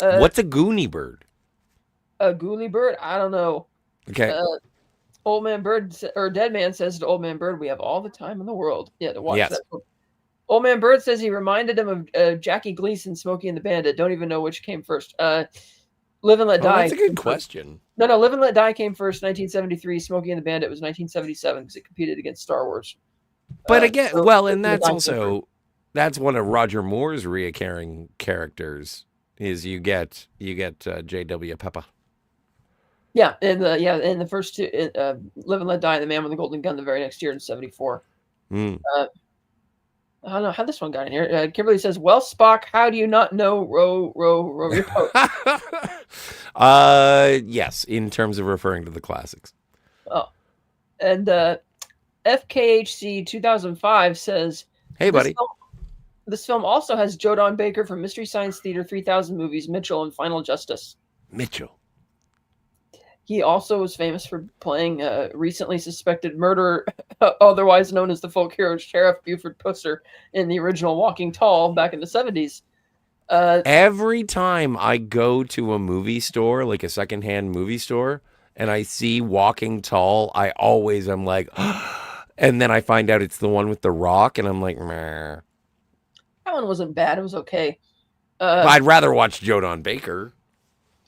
Uh, What's a Goonie bird? a Ghoulie Bird? I don't know. Okay. Uh, Old Man Bird or Dead Man says to Old Man Bird, "We have all the time in the world." Yeah, to watch Yes. that. Old Man Bird says he reminded him of Jackie Gleason, Smokey and the Bandit. Don't even know which came first. Live and Let Oh, Die. that's a good question. No, Live and Let Die came first, 1973. Smokey and the Bandit was 1977 because it competed against Star Wars. But again, So well, Live and and Let that's Die came first. also that's one of Roger Moore's reoccurring characters. Is you get J.W. Pepper. Yeah, in the first two, Live and Let Die, The Man with the Golden Gun, the very next year in '74. Mm. I don't know how this one got in here. Kimberly says, "Well, Spock, how do you not know row your boat?" Yes, in terms of referring to the classics. Oh, and FKHC 2005 says, Hey, this buddy. film, this film also has Joe Don Baker from Mystery Science Theater 3000 movies, Mitchell and Final Justice. Mitchell. He also was famous for playing recently suspected murderer, otherwise known as the folk hero Sheriff Buford Pusser in the original Walking Tall back in the 70s. Every time I go to a movie store, like a secondhand movie store, and I see Walking Tall, I always am like, and then I find out it's the one with the rock, and I'm like, meh. That one wasn't bad. It was okay. But I'd rather watch Joe Don Baker.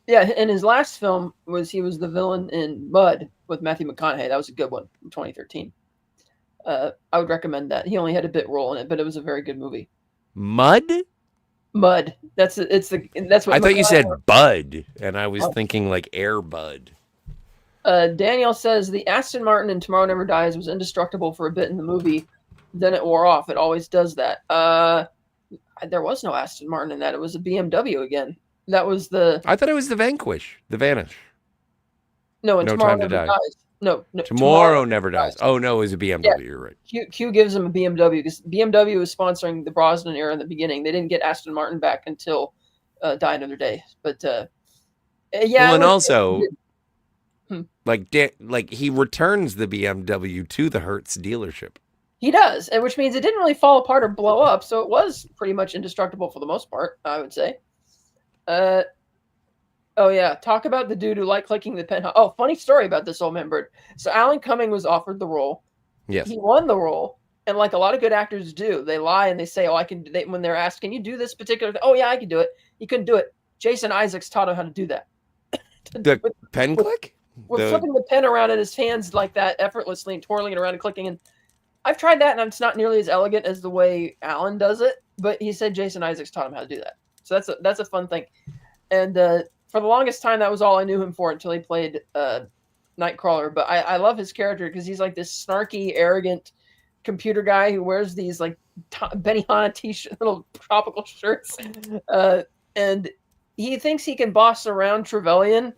Yeah, and his last film he was the villain in Mud with Matthew McConaughey. That was a good one from 2013. I would recommend that. He only had a bit role in it, but it was a very good movie. Mud? Mud. That's what I thought you said Bud, and I was thinking like Air Bud. Daniel says the Aston Martin in Tomorrow Never Dies was indestructible for a bit in the movie. Then it wore off. It always does that. There was no Aston Martin in that. It was a BMW again. That was the. I thought it was the Vanquish, the Vanish. No, and No Tomorrow Time to Never Die. Dies. No, Tomorrow Never dies. Oh no, it was a BMW. Yeah. You're right. Q gives them a BMW because BMW was sponsoring the Brosnan era in the beginning. They didn't get Aston Martin back until Die Another Day. But yeah, Well, and also, Hmm. like he returns the BMW to the Hertz dealership. He does, and which means it didn't really fall apart or blow up, so it was pretty much indestructible for the most part, I would say. Oh yeah, talk about the dude who liked clicking the pen. Oh, funny story about this Old Man Bird. So Alan Cumming was offered the role. Yes. He won the role, and like a lot of good actors do, they lie and they say, "Oh, I can." When they're asked, "Can you do this particular thing?" "Oh yeah, I can do it." He couldn't do it. Jason Isaacs taught him how to do that. The pen click? With flipping the pen around in his hands like that effortlessly and twirling it around and clicking. And I've tried that, and it's not nearly as elegant as the way Alan does it. But he said Jason Isaacs taught him how to do that. So that's a fun thing. And for the longest time, that was all I knew him for until he played Nightcrawler. But I love his character because he's like this snarky, arrogant computer guy who wears these like Benihana t-shirt, little tropical shirts, and he thinks he can boss around Trevelyan.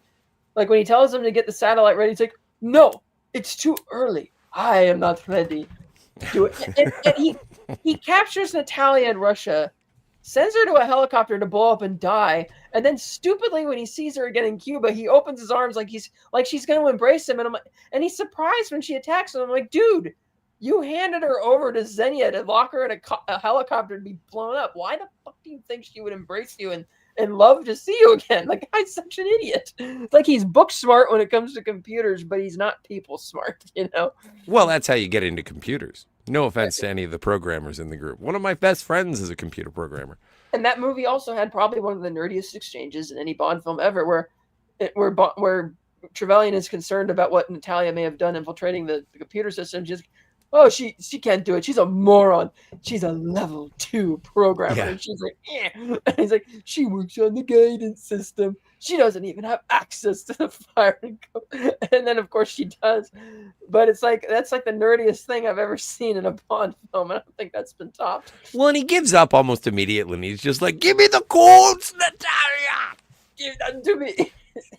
Like when he tells him to get the satellite ready, he's like, "No, it's too early. I am not ready to do it." And he captures Natalia in Russia, sends her to a helicopter to blow up and die, and then stupidly, when he sees her again in Cuba, he opens his arms like she's going to embrace him, and he's surprised when she attacks him. I'm like, dude, you handed her over to Xenia to lock her in a helicopter to be blown up. Why the fuck do you think she would embrace you and love to see you again? Like, the guy's such an idiot. It's like he's book smart when it comes to computers, but he's not people smart, you know? Well, that's how you get into computers. No offense to any of the programmers in the group. One of my best friends is a computer programmer. And that movie also had probably one of the nerdiest exchanges in any Bond film ever, where Trevelyan is concerned about what Natalia may have done infiltrating the computer system. Just, oh, she can't do it. She's a moron. She's a level 2 programmer. Yeah. And she's like, eh. And he's like, she works on the guidance system. She doesn't even have access to the firing code. And then, of course, she does. But it's like, that's like the nerdiest thing I've ever seen in a Bond film. I don't think that's been topped. Well, and he gives up almost immediately. And he's just like, give me the codes, Natalia. Give that to me.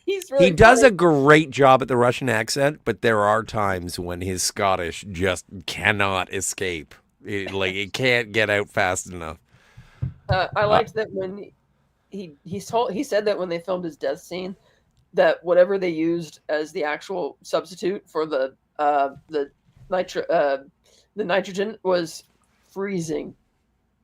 He's really He does funny. a great job at the Russian accent, but there are times when his Scottish just cannot escape. It can't get out fast enough. I liked that when he said that when they filmed his death scene, that whatever they used as the actual substitute for nitro the nitrogen was freezing.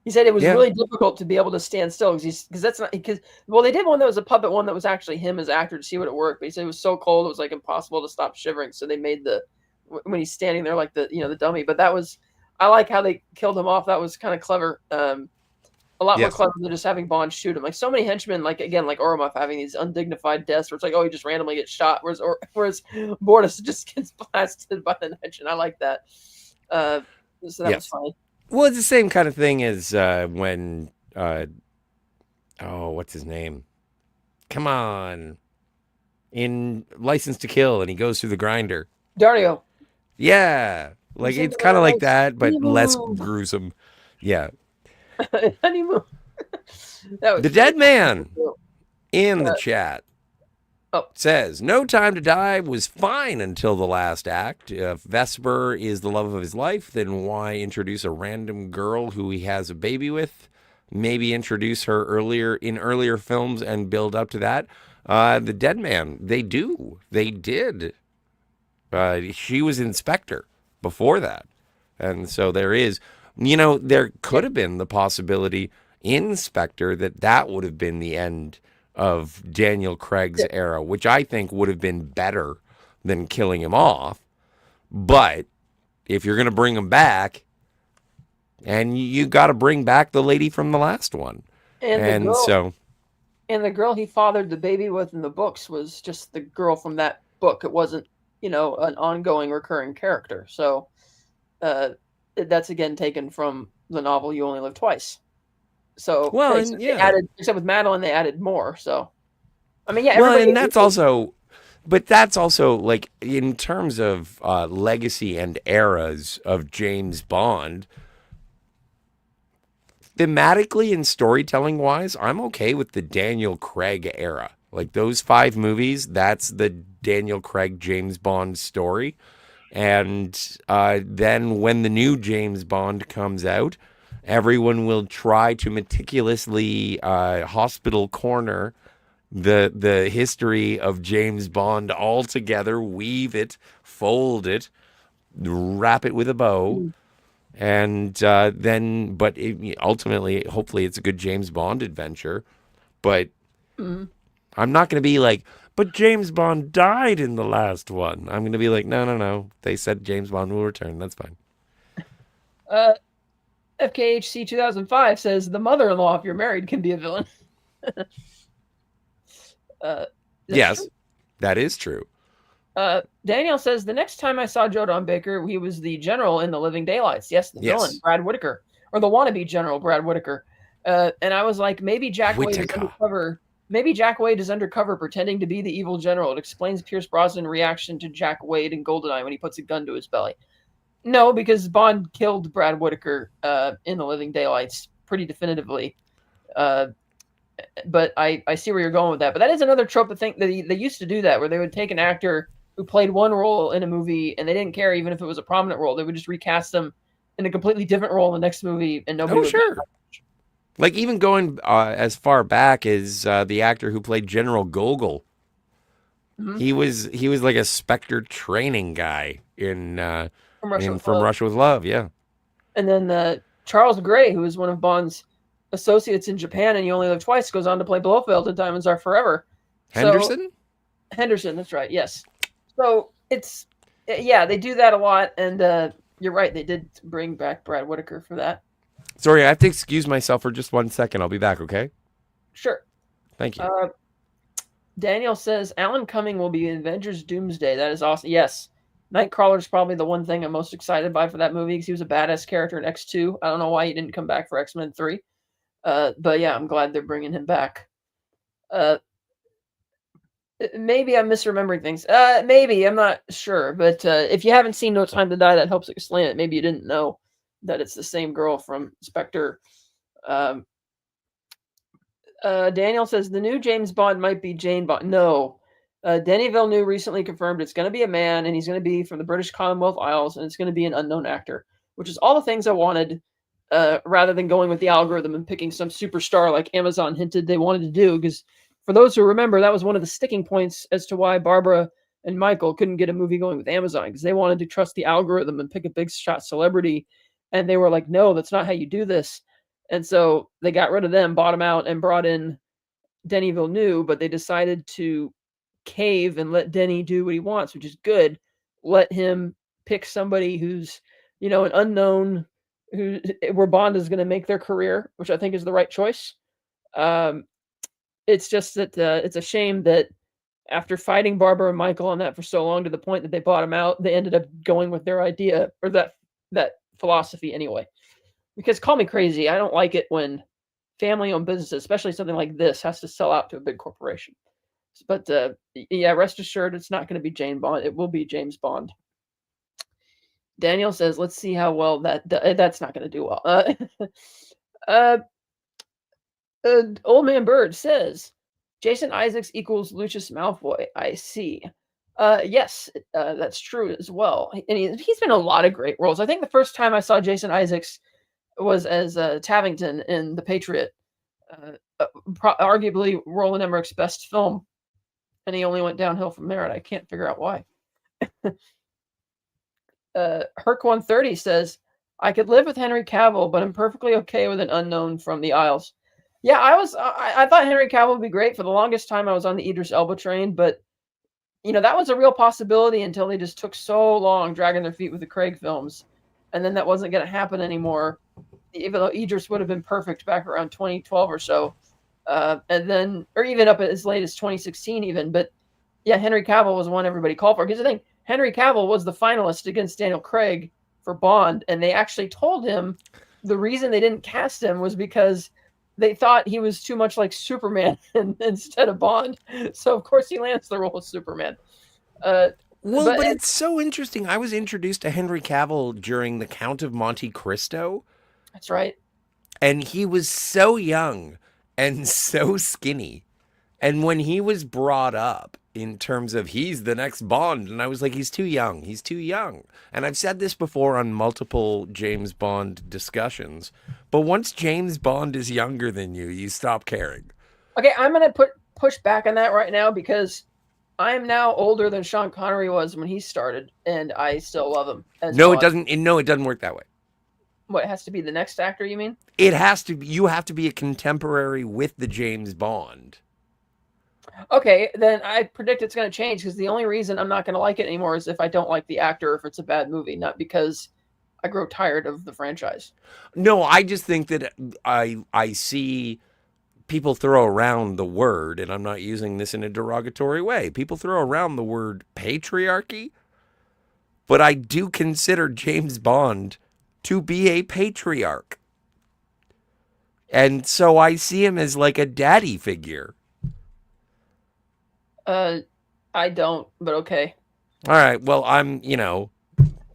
He said it was Yeah. really difficult to be able to stand still because that's not because well they did one that was a puppet one that was actually him as actor to see what it worked, but he said it was so cold it was like impossible to stop shivering. So they made the when he's standing there like the dummy. But that was I like how they killed him off. That was kind of clever. A lot more Yes. clever than just having Bond shoot him. Like so many henchmen, like again, like Oromov having these undignified deaths where it's like, oh, he just randomly gets shot, whereas Bortus just gets blasted by the nitроgen. I like that. So that was Yes. fine. Well, it's the same kind of thing as when oh, what's his name? Come on, in License to Kill, and he goes through the grinder. Dario, Yeah, like listen it's to kind of my like that, but less honeymoon. gruesome. Yeah, Honeymoon. That the was dead great. man in the Uh, chat oh, says, "No Time to Die was fine until the last act. If Vesper is the love of his life, then why introduce a random girl who he has a baby with? Maybe introduce her earlier films and build up to that." The Dead Man, they did. She was Inspector before that, and so there yeah, could have been the possibility in Spectre that would have been the end of Daniel Craig's yeah. era, which I think would have been better than killing him off. But if you're going to bring him back, and you got to bring back the lady from the last one, And the and girl, so and the girl he fathered the baby with in the books was just the girl from that book. It wasn't, an ongoing recurring character. So uh, that's again taken from the novel "You Only Live Twice." So well, and except they yeah, added, except with Madeline, they added more. So I mean, yeah, well, everybody and agreed. that's also like in terms of legacy and eras of James Bond, thematically and storytelling wise, I'm okay with the Daniel Craig era. Like those 5 movies, that's the Daniel Craig James Bond story. And then when the new James Bond comes out, everyone will try to meticulously hospital corner the history of James Bond all together, weave it, fold it, wrap it with a bow, Mm, and but ultimately, hopefully, it's a good James Bond adventure. But mm. I'm not going to be like, but James Bond died in the last one. I'm going to be like, no, no, no. They said James Bond will return. That's fine. Uh, FKHC 2005 says the mother-in-law, if you're married, can be a villain. That's true. Yes, that is true. Daniel says the next time I saw Joe Don Baker, he was the general in The Living Daylights. Yes, the villain, Yes, Brad Whitaker, or the wannabe general, Brad Whitaker. And I was like, maybe Jack Wade is Whitaker. undercover. Maybe Jack Wade is undercover pretending to be the evil general. It explains Pierce Brosnan's reaction to Jack Wade in GoldenEye when he puts a gun to his belly. No, because Bond killed Brad Whitaker in The Living Daylights pretty definitively. Uh, but I see where you're going with that. But that is another trope. I think that they used to do that, where they would take an actor who played one role in a movie and they didn't care even if it was a prominent role. They would just recast them in a completely different role in the next movie, and nobody Oh, would. sure. Like even going as far back as the actor who played General Gogol. Mm-hmm. He was like a Spectre training guy From Russia in with From Love. Russia with Love. Yeah, And then Charles Gray, who is one of Bond's associates in Japan, and You Only Live Twice, goes on to play Blofeld in Diamonds Are Forever. So Henderson. Henderson, that's right. Yes. So it's yeah, they do that a lot, and you're right. They did bring back Brad Whitaker for that. Sorry, I have to excuse myself for just 1 second. I'll be back. Okay. Sure. Thank you. Uh, Daniel says Alan Cumming will be in Avengers Doomsday. That is awesome. Yes. Nightcrawler is probably the one thing I'm most excited by for that movie because he was a badass character in X2. I don't know why he didn't come back for X-Men 3. But yeah, I'm glad they're bringing him back. Uh, maybe I'm misremembering things. Maybe. I'm not sure. But if you haven't seen No Time to Die, that helps explain it. Maybe you didn't know that it's the same girl from Spectre. Um, Daniel says the new James Bond might be Jane Bond. No. Denny Villeneuve recently confirmed it's going to be a man, and he's going to be from the British Commonwealth Isles, and it's going to be an unknown actor, which is all the things I wanted, rather than going with the algorithm and picking some superstar like Amazon hinted they wanted to do. Because for those who remember, that was one of the sticking points as to why Barbara and Michael couldn't get a movie going with Amazon, because they wanted to trust the algorithm and pick a big shot celebrity. And they were like, no, that's not how you do this. And so they got rid of them, bought them out, and brought in Denis Villeneuve, but they decided to cave and let Denny do what he wants, which is good. Let him pick somebody who's, an unknown, where Bond is going to make their career, which I think is the right choice. It's just that it's a shame that after fighting Barbara and Michael on that for so long, to the point that they bought him out, they ended up going with their idea, or that philosophy anyway. Because call me crazy, I don't like it when family-owned businesses, especially something like this, has to sell out to a big corporation. But yeah, rest assured, it's not going to be Jane Bond. It will be James Bond. Daniel says, "Let's see how well that's not going to do well." Old Man Bird says, "Jason Isaacs equals Lucius Malfoy." I see. Yes, that's true as well. And he's been in a lot of great roles. I think the first time I saw Jason Isaacs was as Tavington in The Patriot, arguably Roland Emmerich's best film. And he only went downhill from there, and I can't figure out why. Herc130 says, "I could live with Henry Cavill, but I'm perfectly okay with an unknown from the Isles." Yeah, I thought Henry Cavill would be great. For the longest time, I was on the Idris Elba train, but that was a real possibility until they just took so long dragging their feet with the Craig films, and then that wasn't going to happen anymore. Even though Idris would have been perfect back around 2012 or so, and then, or even up as late as 2016 even. But yeah, Henry Cavill was one everybody called for. Because the thing, Henry Cavill was the finalist against Daniel Craig for Bond, and they actually told him the reason they didn't cast him was because they thought he was too much like Superman instead of Bond. So of course he lands the role of Superman. But it's so interesting. I was introduced to Henry Cavill during The Count of Monte Cristo. That's right. And he was so young and so skinny. And when he was brought up in terms of he's the next Bond, and I was like, he's too young. He's too young. And I've said this before on multiple James Bond discussions. But once James Bond is younger than you stop caring. Okay, I'm going to push back on that right now, because I'm now older than Sean Connery was when he started, and I still love him. It doesn't. No, it doesn't work that way. What, it has to be the next actor, you mean? It has to be. You have to be a contemporary with the James Bond. Okay, then I predict it's going to change, because the only reason I'm not going to like it anymore is if I don't like the actor, or if it's a bad movie, not because I grow tired of the franchise. No, I just think that I see people throw around the word, and I'm not using this in a derogatory way. People throw around the word patriarchy, but I do consider James Bond to be a patriarch. And so I see him as like a daddy figure. I don't, but okay. All right, well, I'm,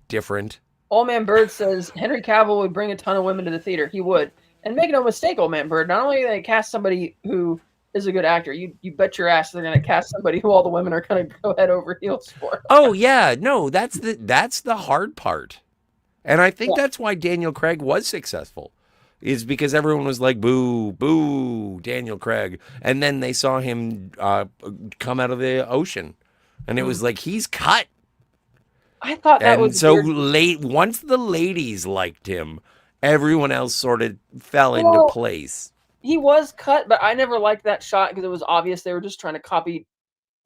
different. Old Man Bird says Henry Cavill would bring a ton of women to the theater. He would. And make no mistake, Old Man Bird, not only are they cast somebody who is a good actor, you bet your ass they're going to cast somebody who all the women are going to go head over heels for. Oh, yeah. No, that's the hard part. And I think that's why Daniel Craig was successful, is because everyone was like, boo, boo, Daniel Craig. And then they saw him come out of the ocean. And it was like, he's cut. I thought that was so weird. Once the ladies liked him, everyone else sort of fell into place. He was cut, but I never liked that shot because it was obvious they were just trying to copy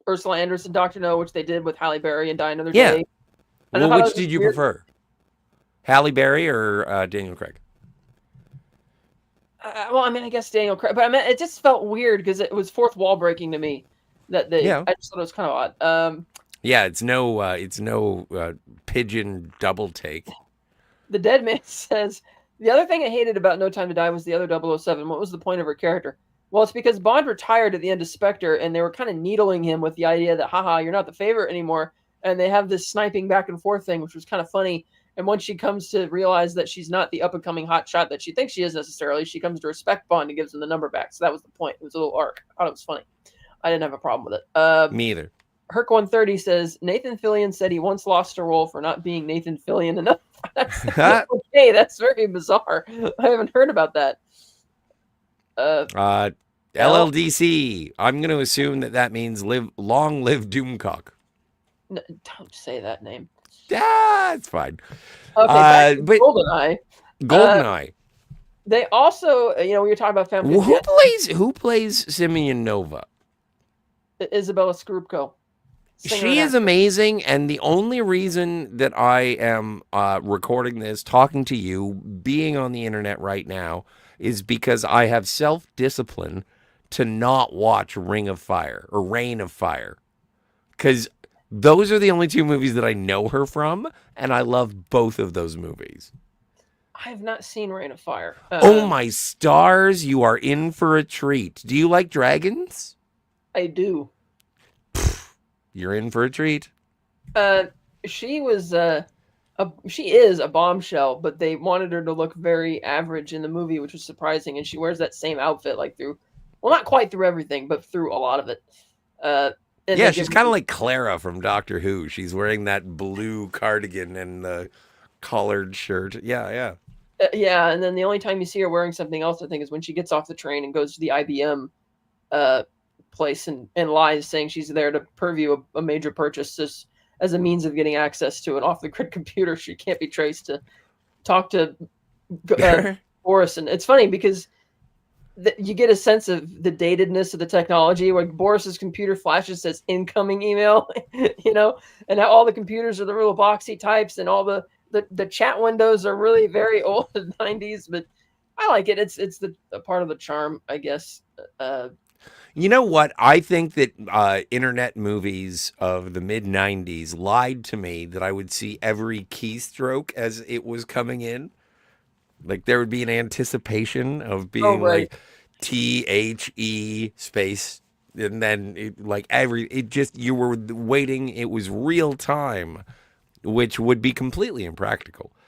Ursula Andress and Dr. No, which they did with Halle Berry and Die Another Day. Well, which did you prefer? Halle Berry or Daniel Craig? Well, I mean, I guess Daniel Craig, but I mean, it just felt weird because it was fourth wall breaking to me. I just thought it was kind of odd. Yeah, it's no pigeon double take. The Dead Man says, the other thing I hated about No Time to Die was the other 007. What was the point of her character? Well, it's because Bond retired at the end of Spectre, and they were kind of needling him with the idea that, haha, you're not the favorite anymore. And they have this sniping back and forth thing, which was kind of funny. And once she comes to realize that she's not the up-and-coming hotshot that she thinks she is necessarily, she comes to respect Bond and gives him the number back. So that was the point. It was a little arc. I thought it was funny. I didn't have a problem with it. Me either. Herc130 says, Nathan Fillion said he once lost a role for not being Nathan Fillion enough. Okay, that's very bizarre. I haven't heard about that. L. LLDC. I'm going to assume that means long live Doomcock. No, don't say that name. Ah, it's fine. Okay, back to But GoldenEye. Uh, GoldenEye. they also, we were talking about femme Who fatale. plays Simeon Nova? Isabella Scorupco, singer She and is actress. amazing, and the only reason that I am recording this, talking to you, being on the internet right now, is because I have self-discipline to not watch Ring of Fire or Reign of Fire, because those are the only two movies that I know her from, and I love both of those movies. I have not seen Reign of Fire. Oh my stars, you are in for a treat. Do you like dragons? I do. You're in for a treat. Uh, she was she is a bombshell, but they wanted her to look very average in the movie, which was surprising. And she wears that same outfit like through, well, not quite through everything, but through a lot of it. Uh, and Yeah, they she's give kind of her, like Clara from Doctor Who. She's wearing that blue cardigan and the collared shirt. Yeah, yeah. yeah. And then the only time you see her wearing something else, I think, is when she gets off the train and goes to the IBM uh, place and lies, saying she's there to preview a major purchase as a means of getting access to an off the grid computer. She can't be traced to talk to Boris. And it's funny because you get a sense of the datedness of the technology. Like Boris's computer flashes says incoming email, and all the computers are the little boxy types, and all the chat windows are really very old 90s. But I like it. It's a part of the charm, I guess. You know what? I think that internet movies of the mid 90s lied to me that I would see every keystroke as it was coming in. Like there would be an anticipation of Oh, being right. like THE space. And then it just, you were waiting. It was real time, which would be completely impractical. Yeah.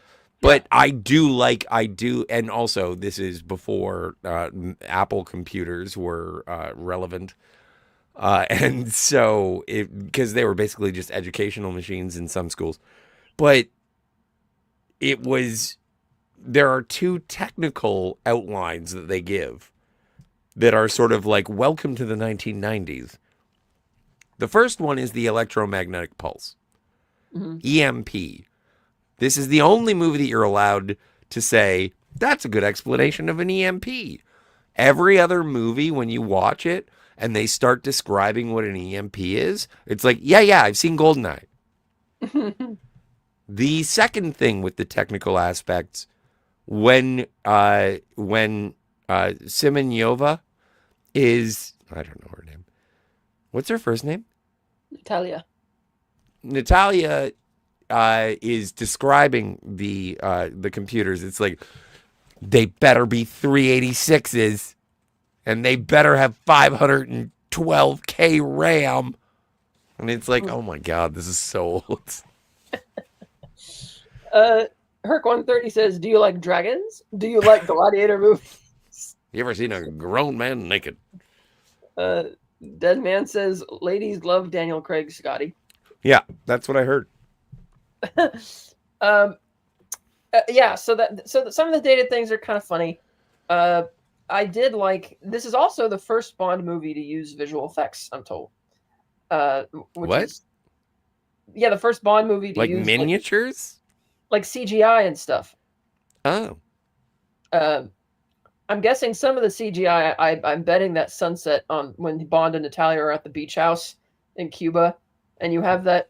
But I do, and also this is before Apple computers were relevant. And so, because they were basically just educational machines in some schools. But it was, there are two technical outlines that they give that are sort of like, welcome to the 1990s. The first one is the electromagnetic pulse, Mm-hmm. EMP. This is the only movie that you're allowed to say, that's a good explanation of an EMP. Every other movie, when you watch it and they start describing what an EMP is, it's like, yeah, I've seen GoldenEye. The second thing with the technical aspects, when Simonova is, I don't know her name. What's her first name? Natalia. Natalia is describing the computers. It's like, they better be 386s and they better have 512K RAM. And it's like, oh my God, this is so old. Herc 130 says, "Do you like dragons? Do you like gladiator movies?" You ever seen a grown man naked? Uh, Dead Man says, "Ladies love Daniel Craig, Scotty." Yeah, that's what I heard. um, yeah. So some of the dated things are kind of funny. I did like. This is also the first Bond movie to use visual effects. I'm told. Which What? is the first Bond movie to Like use miniatures? like CGI and stuff. Oh. Uh, I'm guessing some of the CGI. I'm betting that sunset on when Bond and Natalia are at the beach house in Cuba, and you have that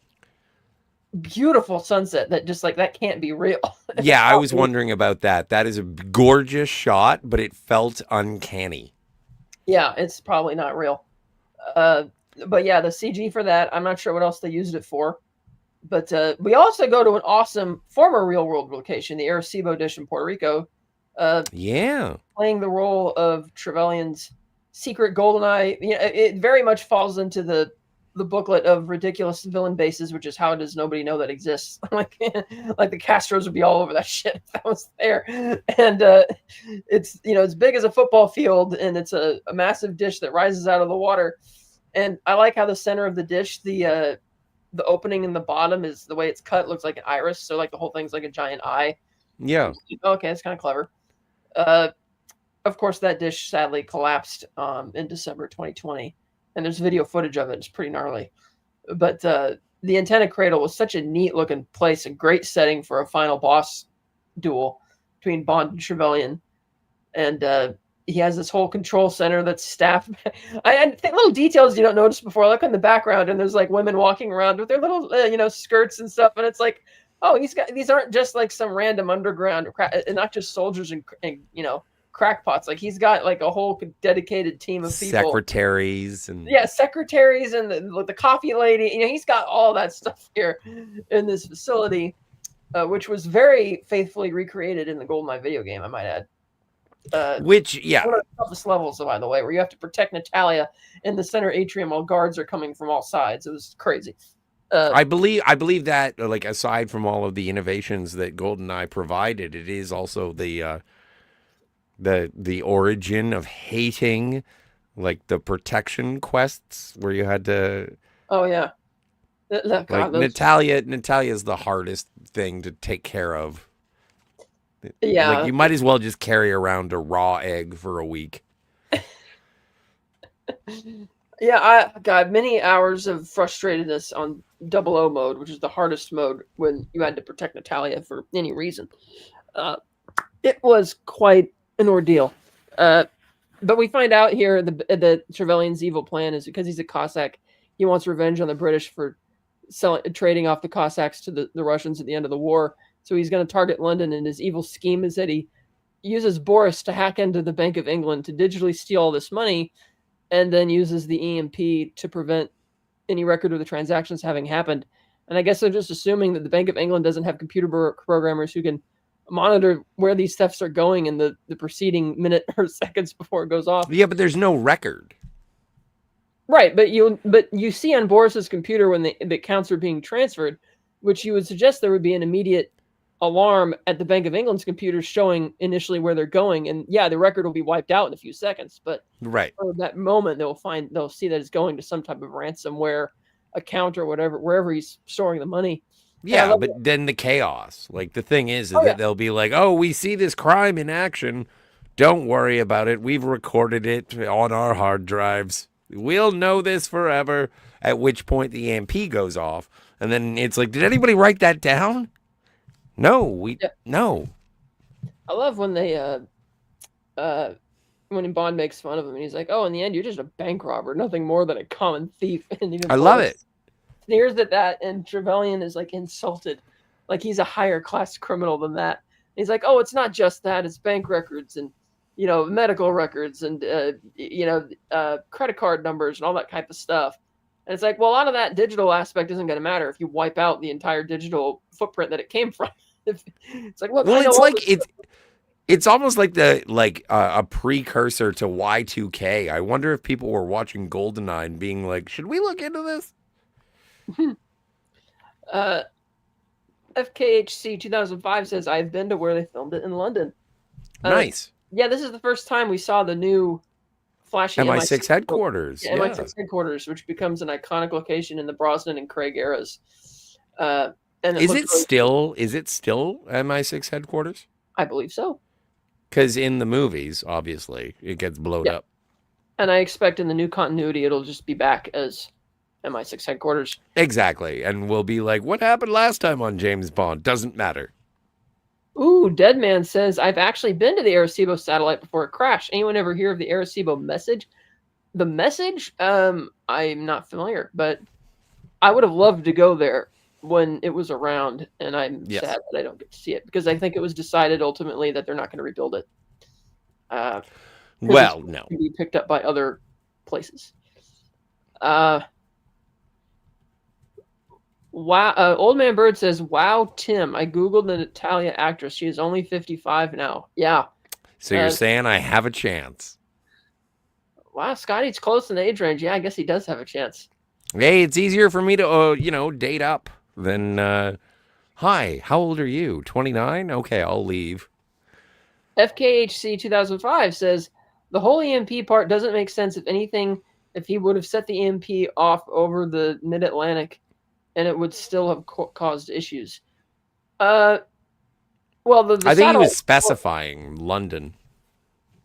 beautiful sunset that just like that can't be real. Yeah, I was wondering about that. That is a gorgeous shot, but it felt uncanny. Yeah, it's probably not real. But yeah, the CG for that, I'm not sure what else they used it for. But we also go to an awesome former real world location, the Arecibo dish in Puerto Rico, Yeah. playing the role of Trevelyan's secret GoldenEye. It very much falls into the booklet of ridiculous villain bases, which is how does nobody know that exists? like the Castros would be all over that shit if that was there. And it's it's big as a football field, and it's a massive dish that rises out of the water. And I like how the center of the dish, the opening in the bottom is the way it's cut looks like an iris, so like the whole thing's like a giant eye. Yeah. Okay, that's kind of clever. of course, that dish sadly collapsed in December 2020, and there's video footage of it. It's pretty gnarly. But the antenna cradle was such a neat looking place, a great setting for a final boss duel between Bond and Trevelyan. And he has this whole control center that's staffed. I think little details you don't notice before. I look in the background, and there's like women walking around with their little, skirts and stuff. And it's like, oh, these aren't just like some random underground, and not just soldiers and crackpots. Like he's got like a whole dedicated team of people, secretaries and secretaries and the coffee lady. He's got all that stuff here in this facility, which was very faithfully recreated in the GoldenEye video game, I might add. Which, yeah, one of the toughest levels, by the way, where you have to protect Natalia in the center atrium while guards are coming from all sides. It was crazy. I believe that, like, aside from all of the innovations that GoldenEye provided, it is also the origin of hating, like, the protection quests where you had to. Oh yeah, like Natalia is the hardest thing to take care of. Yeah, like you might as well just carry around a raw egg for a week. Yeah, I got many hours of frustratedness on 00 mode, which is the hardest mode when you had to protect Natalia for any reason. It was quite an ordeal. But we find out here the Trevelyan's evil plan is because he's a Cossack. He wants revenge on the British for trading off the Cossacks to the Russians at the end of the war. So he's going to target London, and his evil scheme is that he uses Boris to hack into the Bank of England to digitally steal all this money, and then uses the EMP to prevent any record of the transactions having happened. And I guess they're just assuming that the Bank of England doesn't have computer programmers who can monitor where these thefts are going in the preceding minute or seconds before it goes off. Yeah, but there's no record. Right, but you see on Boris's computer when the accounts are being transferred, which you would suggest there would be an immediate alarm at the Bank of England's computer showing initially where they're going, and yeah, the record will be wiped out in a few seconds. But right for that moment, they'll see that it's going to some type of ransomware account or whatever, wherever he's storing the money. Yeah, but then the chaos. Like the thing is that they'll be like, "Oh, we see this crime in action. Don't worry about it. We've recorded it on our hard drives. We'll know this forever." At which point the EMP goes off, and then it's like, "Did anybody write that down?" No, no. I love when they when Bond makes fun of him, and he's like, "Oh, in the end, you're just a bank robber, nothing more than a common thief." And I love it. Sneers at that, and Trevelyan is like insulted, like he's a higher class criminal than that. And he's like, "Oh, it's not just that; it's bank records and medical records and credit card numbers and all that type of stuff." And it's like, well, a lot of that digital aspect isn't going to matter if you wipe out the entire digital footprint that it came from. It's like, look, well, it's like it's almost like a precursor to Y2K. I wonder if people were watching GoldenEye and being like, should we look into this? FKHC 2005 says, I've been to where they filmed it in London. Nice. Yeah, this is the first time we saw the new flashy MI6 headquarters. Yeah, MI6 headquarters, which becomes an iconic location in the Brosnan and Craig eras. And is it still MI6 headquarters? I believe so. Because in the movies, obviously, it gets blown up. And I expect in the new continuity, it'll just be back as MI6 headquarters. Exactly. And we'll be like, what happened last time on James Bond? Doesn't matter. Ooh, Deadman says, I've actually been to the Arecibo satellite before it crashed. Anyone ever hear of the Arecibo message? The message? I'm not familiar, but I would have loved to go there when it was around, and I'm sad that I don't get to see it, because I think it was decided ultimately that they're not going to rebuild it. Well, no. It can be picked up by other places. Wow, Old Man Bird says, wow, Tim, I Googled the Natalia actress. She is only 55 now. Yeah. So you're saying I have a chance. Wow, Scotty's close in the age range. Yeah, I guess he does have a chance. Hey, it's easier for me to, date up than, hi, how old are you? 29? Okay, I'll leave. FKHC 2005 says, the whole EMP part doesn't make sense. If anything, if he would have set the EMP off over the mid-Atlantic, and it would still have caused issues. Well, I think he was specifying London.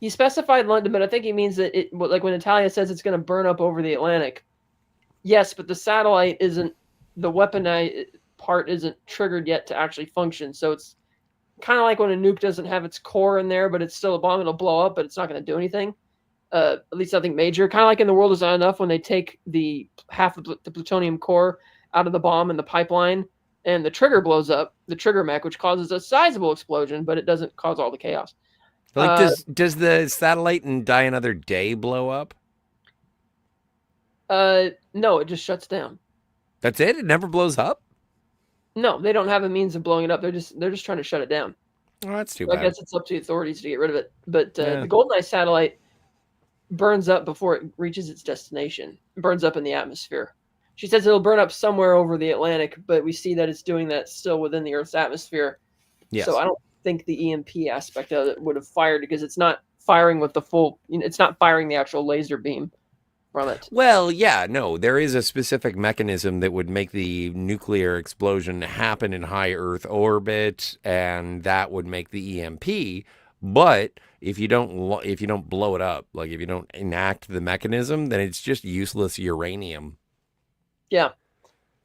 He specified London, but I think he means that like when Natalia says it's going to burn up over the Atlantic. Yes, but the satellite isn't, the weaponized part isn't triggered yet to actually function. So it's kind of like when a nuke doesn't have its core in there, but it's still a bomb. It'll blow up, but it's not going to do anything. At least nothing major. Kind of like in The World Is Not Enough when they take the half of the plutonium core out of the bomb in the pipeline and the trigger blows up, the trigger mech, which causes a sizable explosion, but it doesn't cause all the chaos. Like, does the satellite in Die Another Day blow up? No, it just shuts down. That's it? It never blows up? No, they don't have a means of blowing it up. They're just trying to shut it down. Oh, that's too So bad. I guess it's up to the authorities to get rid of it. But the GoldenEye satellite burns up before it reaches its destination. It burns up in the atmosphere. She says it'll burn up somewhere over the Atlantic, but we see that it's doing that still within the Earth's atmosphere. Yes. So I don't think the EMP aspect of it would have fired because it's not firing with the full, it's not firing the actual laser beam from it. Well, yeah, no, there is a specific mechanism that would make the nuclear explosion happen in high Earth orbit, and that would make the EMP. But if you don't blow it up, like if you don't enact the mechanism, then it's just useless uranium. Yeah,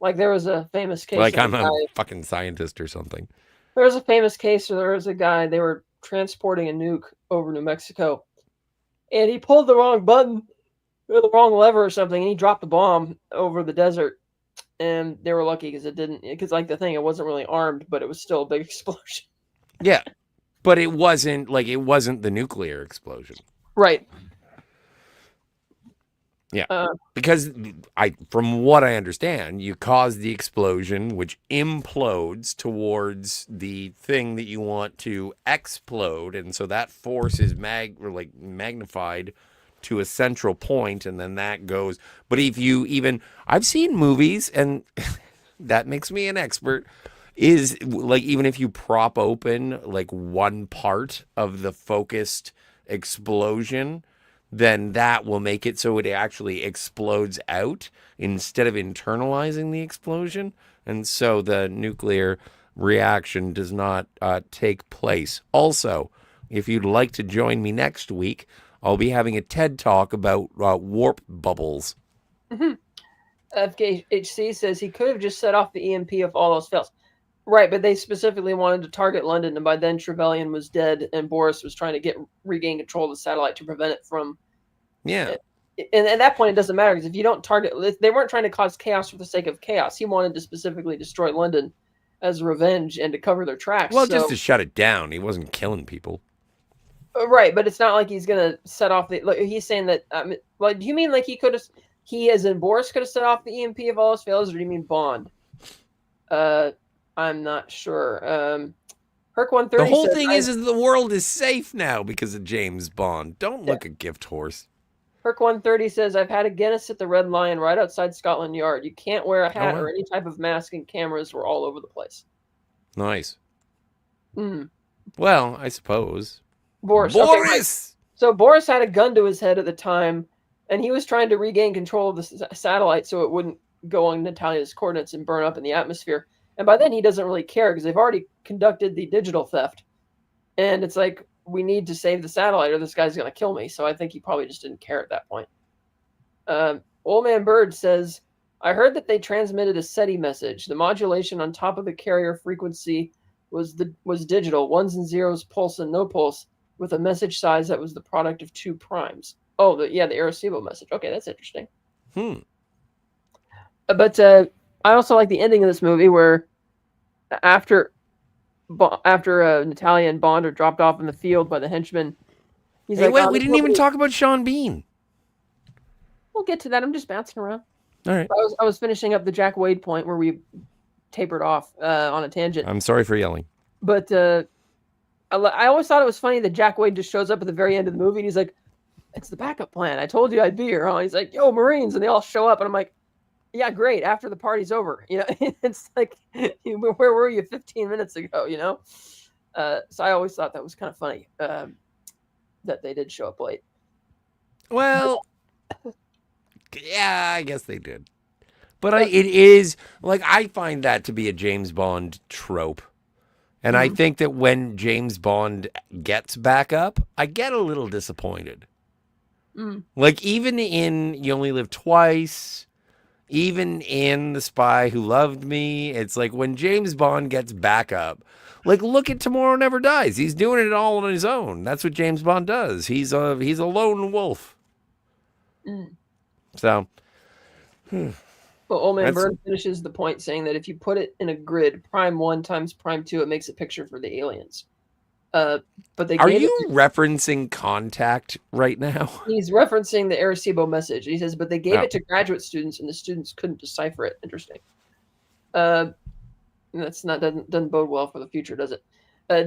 like there was a famous case. Like I'm a fucking scientist or something. There was a famous case where there was a guy, they were transporting a nuke over New Mexico, and he pulled the wrong button, or the wrong lever or something, and he dropped the bomb over the desert. And they were lucky because like the thing, it wasn't really armed, but it was still a big explosion. Yeah, but it wasn't the nuclear explosion. Right. Yeah, because from what I understand, you cause the explosion, which implodes towards the thing that you want to explode, and so that force is magnified to a central point, and then that goes. But I've seen movies, and that makes me an expert. Is like even if you prop open like one part of the focused explosion, then that will make it so it actually explodes out instead of internalizing the explosion. And so the nuclear reaction does not take place. Also, if you'd like to join me next week, I'll be having a TED Talk about warp bubbles. Mm-hmm. FKHC says he could have just set off the EMP if all else fails. Right, but they specifically wanted to target London, and by then Trevelyan was dead, and Boris was trying to regain control of the satellite to prevent it from. Yeah. And at that point, it doesn't matter, because if you don't target, they weren't trying to cause chaos for the sake of chaos. He wanted to specifically destroy London as revenge and to cover their tracks. Well, just to shut it down. He wasn't killing people. Right, but it's not like he's going to set off the. Like, he's saying that. Do you mean like he as in Boris could have set off the EMP if all else fails, or do you mean Bond? I'm not sure. Herc 130. The whole thing is the world is safe now because of James Bond. Don't look a gift horse. Herc 130 says, I've had a Guinness at the Red Lion right outside Scotland Yard. You can't wear a hat or any type of mask, and cameras were all over the place. Nice. Mm. Well, I suppose. Boris! Okay, right. So Boris had a gun to his head at the time, and he was trying to regain control of the satellite so it wouldn't go on Natalia's coordinates and burn up in the atmosphere. And by then, he doesn't really care because they've already conducted the digital theft. And it's like, we need to save the satellite or this guy's going to kill me. So I think he probably just didn't care at that point. Old Man Bird says, I heard that they transmitted a SETI message. The modulation on top of the carrier frequency was digital, ones and zeros, pulse and no pulse, with a message size that was the product of 2 primes. Oh, the Arecibo message. Okay, that's interesting. But I also like the ending of this movie where after Natalia and Bond are dropped off in the field by the henchmen, he's like, wait, we didn't even talk about Sean Bean. We'll get to that. I'm just bouncing around. All right. I was finishing up the Jack Wade point where we tapered off on a tangent. I'm sorry for yelling. But I always thought it was funny that Jack Wade just shows up at the very end of the movie and he's like, it's the backup plan. I told you I'd be here. Huh? He's like, yo, Marines. And they all show up. And I'm like, yeah, great. After the party's over, it's like, where were you 15 minutes ago? So I always thought that was kind of funny that they did show up late. Well, yeah, I guess they did. But it is like I find that to be a James Bond trope. And I think that when James Bond gets back up, I get a little disappointed. Mm. Like, even in You Only Live Twice, even in The Spy Who Loved Me, it's like when James Bond gets back up, like, look at Tomorrow Never Dies. He's doing it all on his own. That's what James Bond does. He's a lone wolf. Mm. So But Old Man that's Burns finishes the point saying that if you put it in a grid, prime 1 times prime 2, it makes a picture for the aliens. Uh, but they Are gave it. you referencing Contact right now? He's referencing the Arecibo message. He says, but they gave Oh. it to graduate students, and the students couldn't decipher it. Interesting. Uh, that's not doesn't bode well for the future, does it?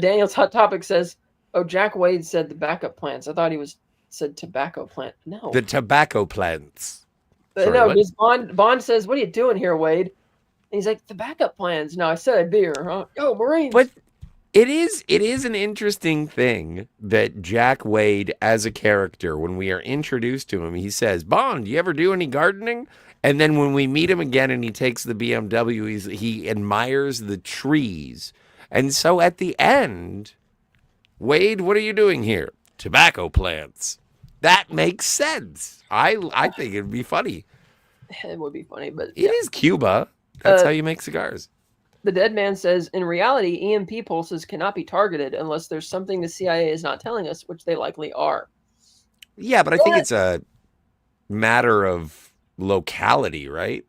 Daniel's Hot Topic says, "Oh, Jack Wade said the backup plants. I thought he said tobacco plant. No, The tobacco plants. Sorry, no. what? Because Bond says, "What are you doing here, Wade?" And he's like, "The backup plans." No, I said I'd be here. Huh? Oh, Marines. But it is an interesting thing that Jack Wade as a character, when we are introduced to him, he says, "Bond, you ever do any gardening?" And then when we meet him again and he takes the BMW, he admires the trees. And so at the end, Wade, what are you doing here? Tobacco plants. That makes sense. I think it'd be funny. It would be funny, but It yeah. is Cuba. That's how you make cigars. The dead man says, in reality, EMP pulses cannot be targeted unless there's something the CIA is not telling us, which they likely are. Yeah, but I think it's a matter of locality, right?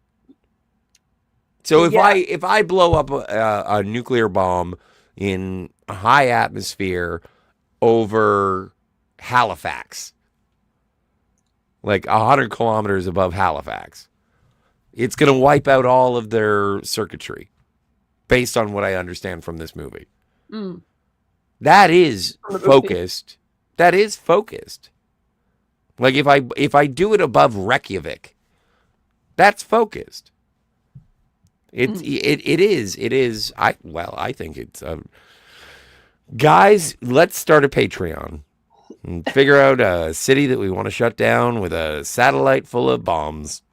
So if I blow up a nuclear bomb in a high atmosphere over Halifax, like 100 kilometers above Halifax, it's going to wipe out all of their circuitry, based on what I understand from this movie. Mm. That is focused. That is focused. Like if I do it above Reykjavik, that's focused. It is. I think it's. Guys, let's start a Patreon and figure out a city that we want to shut down with a satellite full of bombs.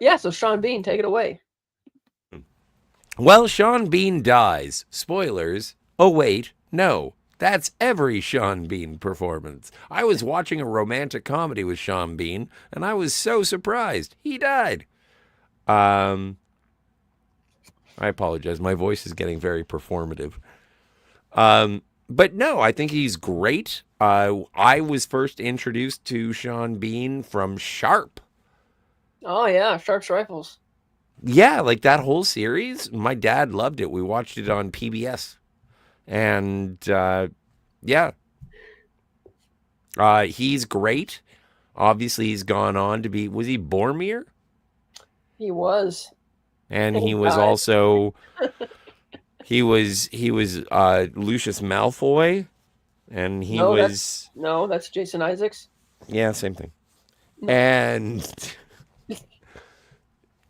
Yeah, so Sean Bean, take it away. Well, Sean Bean dies. Spoilers. Oh, wait. No. That's every Sean Bean performance. I was watching a romantic comedy with Sean Bean, and I was so surprised. He died. I apologize. My voice is getting very performative. But no, I think he's great. I was first introduced to Sean Bean from Sharp. Oh, yeah, Sharp's Rifles. Yeah, like that whole series. My dad loved it. We watched it on PBS. And yeah, he's great. Obviously, he's gone on to be. Was he Boromir? He was. And he was also. He was Lucius Malfoy, and he was. That's Jason Isaacs. Yeah, same thing. And.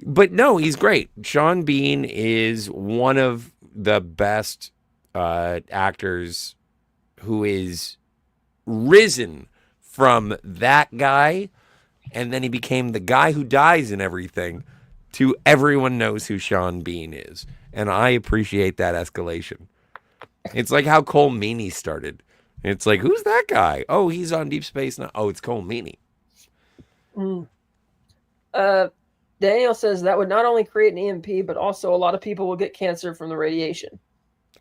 But no, he's great. Sean Bean is one of the best actors who is risen from that guy, and then he became the guy who dies in everything, to everyone knows who Sean Bean is. And I appreciate that escalation. It's like how Cole Meany started. It's like, who's that guy? Oh, he's on Deep Space Nine. Oh, it's Cole Meany. Daniel says that would not only create an EMP, but also a lot of people will get cancer from the radiation.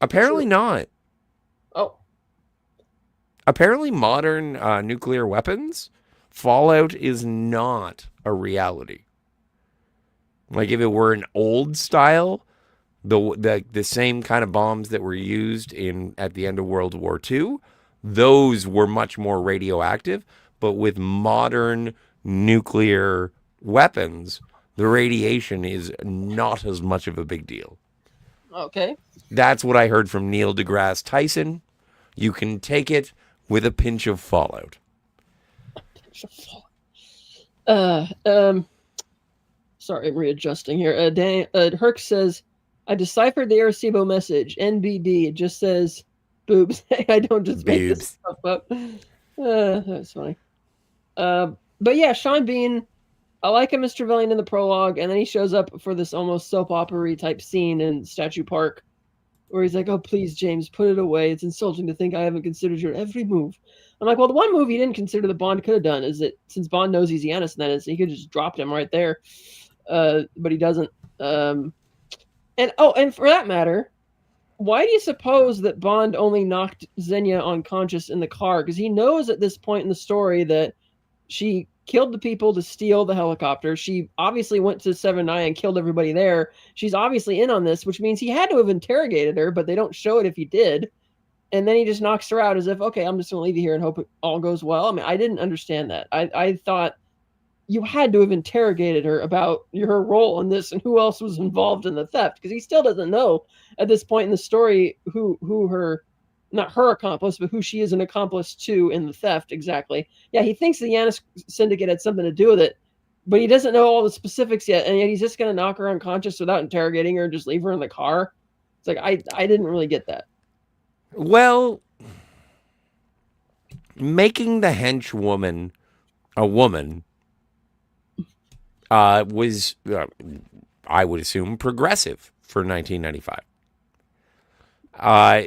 Apparently not. Oh. Apparently modern nuclear weapons, fallout is not a reality. Like if it were an old style, the same kind of bombs that were used at the end of World War II, those were much more radioactive. But with modern nuclear weapons, the radiation is not as much of a big deal. Okay. That's what I heard from Neil deGrasse Tyson. You can take it with a pinch of fallout. Sorry, I'm readjusting here. Herc says, I deciphered the Arecibo message. NBD. It just says boobs. I don't just make this stuff up. That's funny. But yeah, Sean Bean, I like him as Trevelyan in the prologue, and then he shows up for this almost soap opera type scene in Statue Park, where he's like, "Oh, please, James, put it away. It's insulting to think I haven't considered your every move." I'm like, well, the one move he didn't consider that Bond could have done is that since Bond knows he's Yanis, that is, he could just dropped him right there, but he doesn't. And for that matter, why do you suppose that Bond only knocked Xenia unconscious in the car? Because he knows at this point in the story that she killed the people to steal the helicopter. She obviously went to 7-9 and killed everybody there. She's obviously in on this, which means he had to have interrogated her, but they don't show it if he did. And then he just knocks her out as if, okay, I'm just going to leave you here and hope it all goes well. I mean, I didn't understand that. I thought you had to have interrogated her about her role in this and who else was involved in the theft, because he still doesn't know at this point in the story who her, not her accomplice, but who she is an accomplice to in the theft exactly. Yeah, he thinks the Yanis Syndicate had something to do with it, but he doesn't know all the specifics yet, and yet he's just going to knock her unconscious without interrogating her and just leave her in the car. It's like, I didn't really get that. Well, making the henchwoman a woman was, I would assume, progressive for 1995.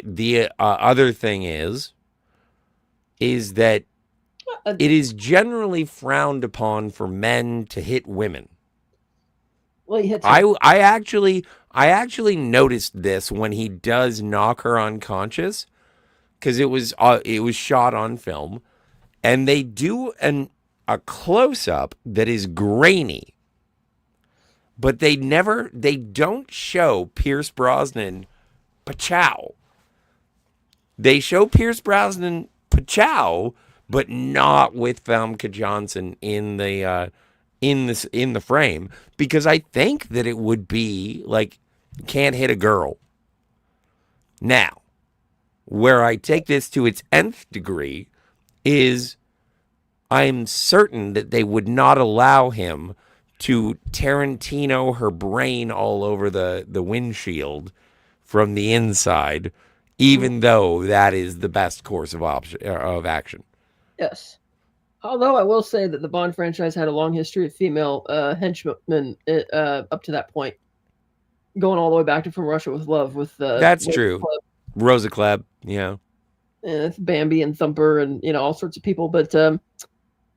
The other thing is that it is generally frowned upon for men to hit women. Well, he hits her. I actually noticed this when he does knock her unconscious, because it was shot on film, and they do a close up that is grainy, but they don't show Pierce Brosnan pachow. They show Pierce Brosnan pachow, but not with Famke Johnson in the frame, because I think that it would be like, can't hit a girl. Now, where I take this to its nth degree is I'm certain that they would not allow him to Tarantino her brain all over the windshield from the inside, even though that is the best course of action. Yes. Although I will say that the Bond franchise had a long history of female henchmen up to that point, going all the way back to From Russia with Love with that's true. Rosa Klebb, yeah, Bambi and Thumper and all sorts of people. But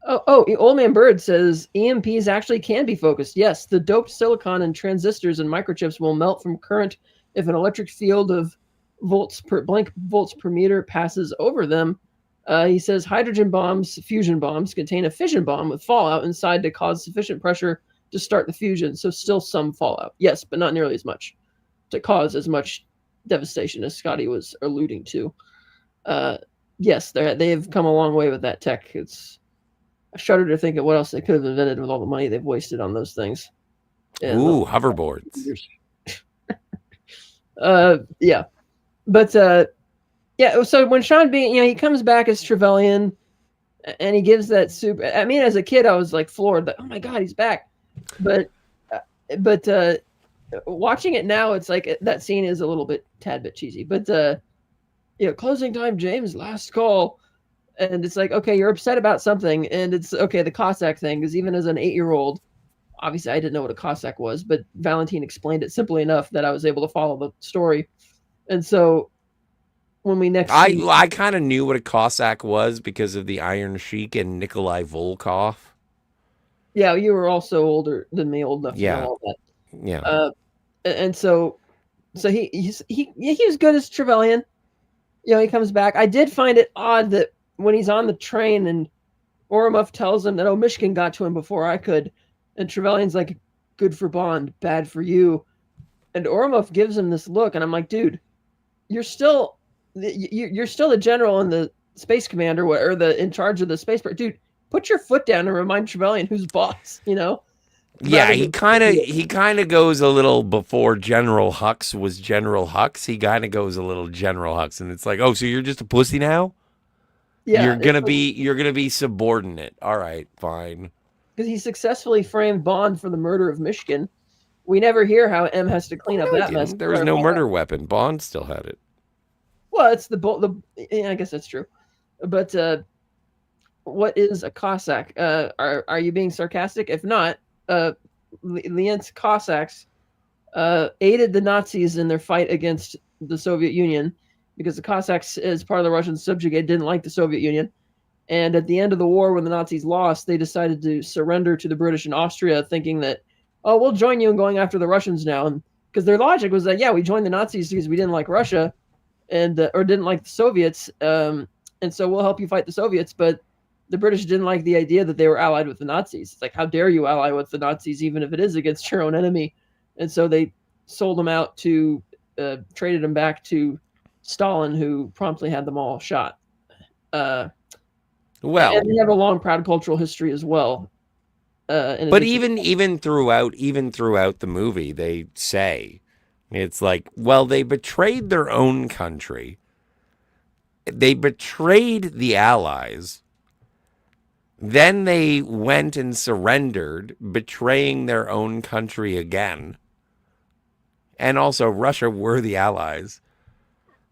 Old Man Bird says EMPs actually can be focused. Yes, the doped silicon and transistors and microchips will melt from current if an electric field of volts per meter passes over them. He says hydrogen bombs, fusion bombs, contain a fission bomb with fallout inside to cause sufficient pressure to start the fusion. So still some fallout. Yes, but not nearly as much to cause as much devastation as Scotty was alluding to. Yes, they have come a long way with that tech. I shudder to think of what else they could have invented with all the money they've wasted on those things. Ooh, hoverboards. Yeah. But yeah, so when Sean Bean, he comes back as Trevelyan and he gives that super, I mean, as a kid, I was like floored that, oh my God, he's back. But watching it now, it's like that scene is a little bit, tad bit cheesy, but closing time, James, last call. And it's like, okay, you're upset about something. And it's okay, the Cossack thing, because even as an 8-year-old, obviously I didn't know what a Cossack was, but Valentine explained it simply enough that I was able to follow the story. And so when we next I kind of knew what a Cossack was because of the Iron Sheik and Nikolai Volkov. Yeah, you were also older than me, old enough to know all that. Yeah. And so he was good as Trevelyan. He comes back. I did find it odd that when he's on the train and Oromov tells him that, oh, Michigan got to him before I could, and Trevelyan's like, good for Bond, bad for you. And Oromov gives him this look, and I'm like, dude, you're still the general in the space command or in charge of the space. Dude, put your foot down and remind Trevelyan who's boss. Yeah, he kind of goes a little before General Hux was General Hux. He kind of goes a little General Hux, and it's like, oh, so you're just a pussy now? Yeah, you're gonna be subordinate. All right, fine. Because he successfully framed Bond for the murder of Michigan. We never hear how M has to clean up that mess. There was no murder weapon. Bond still had it. Well, it's I guess that's true. But what is a Cossack? Are you being sarcastic? If not, Lienz Cossacks aided the Nazis in their fight against the Soviet Union because the Cossacks, as part of the Russian subjugate, didn't like the Soviet Union. And at the end of the war, when the Nazis lost, they decided to surrender to the British and Austria, thinking that, oh, we'll join you in going after the Russians now. And because their logic was that, yeah, we joined the Nazis because we didn't like Russia and or didn't like the Soviets, and so we'll help you fight the Soviets. But the British didn't like the idea that they were allied with the Nazis. It's like, how dare you ally with the Nazis, even if it is against your own enemy? And so they sold them out to, traded them back to Stalin, who promptly had them all shot. Well, and they have a long, proud cultural history as well. But even throughout the movie, they say it's like, well, they betrayed their own country, they betrayed the Allies, then they went and surrendered, betraying their own country again, and also Russia were the Allies.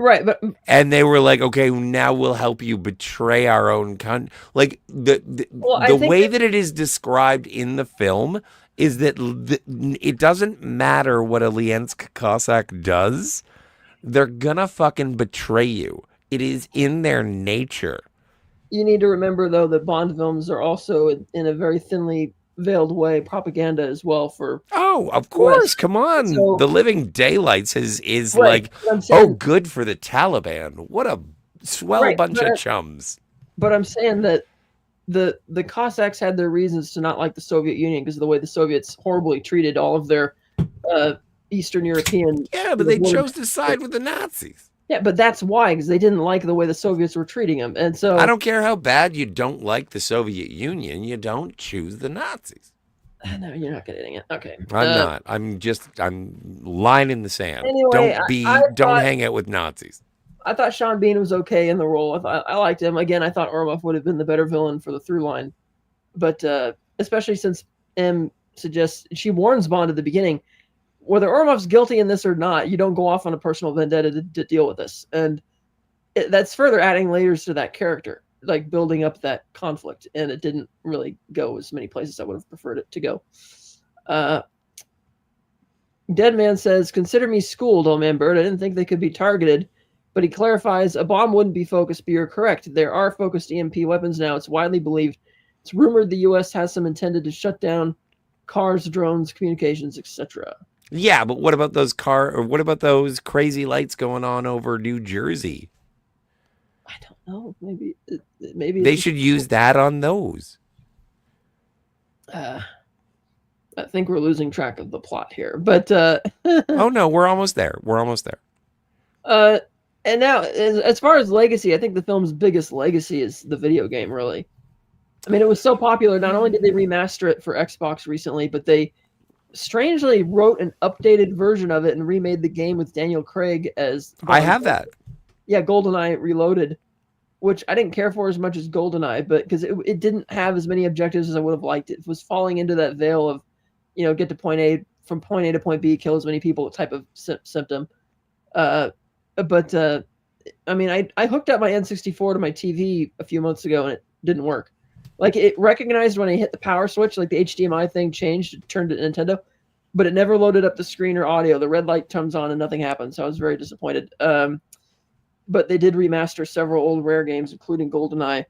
Right, and they were like, okay, now we'll help you betray our own country. Like the way that it is described in the film is that it doesn't matter what a Liensk Cossack does, they're gonna fucking betray you. It is in their nature. You need to remember, though, that Bond films are also, in a very thinly veiled way, propaganda as well for. Oh, of course. Come on. So, The Living Daylights is right, like, saying, good for the Taliban. What a swell bunch of chums. But I'm saying that the Cossacks had their reasons to not like the Soviet Union because of the way the Soviets horribly treated all of their Eastern European. Yeah, but they chose to side with the Nazis. Yeah, but that's why, because they didn't like the way the Soviets were treating them. And so I don't care how bad you don't like the Soviet Union, you don't choose the Nazis. No, you're not getting it. Okay. I'm not. I'm line in the sand. Anyway, don't hang out with Nazis. I thought Sean Bean was okay in the role. I liked him. Again, I thought Orlov would have been the better villain for the through line. But especially since M suggests, she warns Bond at the beginning, whether Orlov's guilty in this or not, you don't go off on a personal vendetta to deal with this. And that's further adding layers to that character, like building up that conflict. And it didn't really go as many places I would have preferred it to go. Dead Man says, consider me schooled, old man Bird. I didn't think they could be targeted. But he clarifies, a bomb wouldn't be focused, but you're correct. There are focused EMP weapons now. It's widely believed. It's rumored the U.S. has some intended to shut down cars, drones, communications, etc. Yeah, but what about what about those crazy lights going on over New Jersey? I don't know. Maybe they should use that on those. I think we're losing track of the plot here, but oh no, we're almost there. And now, as far as legacy, I think the film's biggest legacy is the video game. Really, I mean, it was so popular. Not only did they remaster it for Xbox recently, but they strangely wrote an updated version of it and remade the game with Daniel Craig as Bond. I have that. Yeah, GoldenEye Reloaded, which I didn't care for as much as GoldenEye, but because it didn't have as many objectives as I would have liked. It was falling into that veil of, get to point A, from point A to point B, kill as many people type of symptom. But I mean, I hooked up my N64 to my TV a few months ago and it didn't work. Like, it recognized when I hit the power switch, like the HDMI thing changed, it turned to Nintendo, but it never loaded up the screen or audio. The red light comes on and nothing happens, so I was very disappointed. But they did remaster several old rare games, including GoldenEye,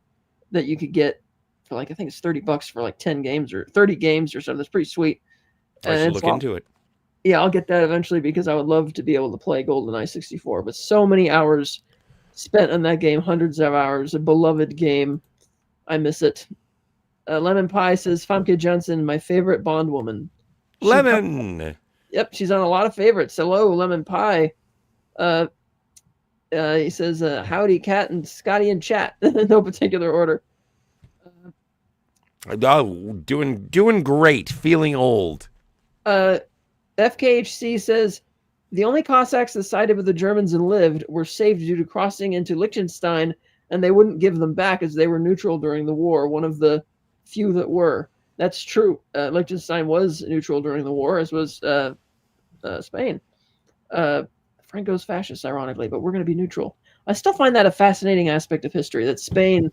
that you could get for like, I think it's $30 for like 10 games or 30 games or something. That's pretty sweet. I should look into it. Yeah, I'll get that eventually because I would love to be able to play GoldenEye 64. But so many hours spent on that game, hundreds of hours, a beloved game. I miss it. Lemon Pie says, Famke Janssen, my favorite Bond woman. Lemon! Yep, she's on a lot of favorites. Hello, Lemon Pie. He says, howdy, Cat, and Scotty in chat. No particular order. Doing great. Feeling old. FKHC says, the only Cossacks that sided with the Germans and lived were saved due to crossing into Liechtenstein, and they wouldn't give them back as they were neutral during the war, one of the few that were. That's true. Liechtenstein was neutral during the war, as was Spain. Franco's fascist, ironically, but we're going to be neutral. I still find that a fascinating aspect of history, that Spain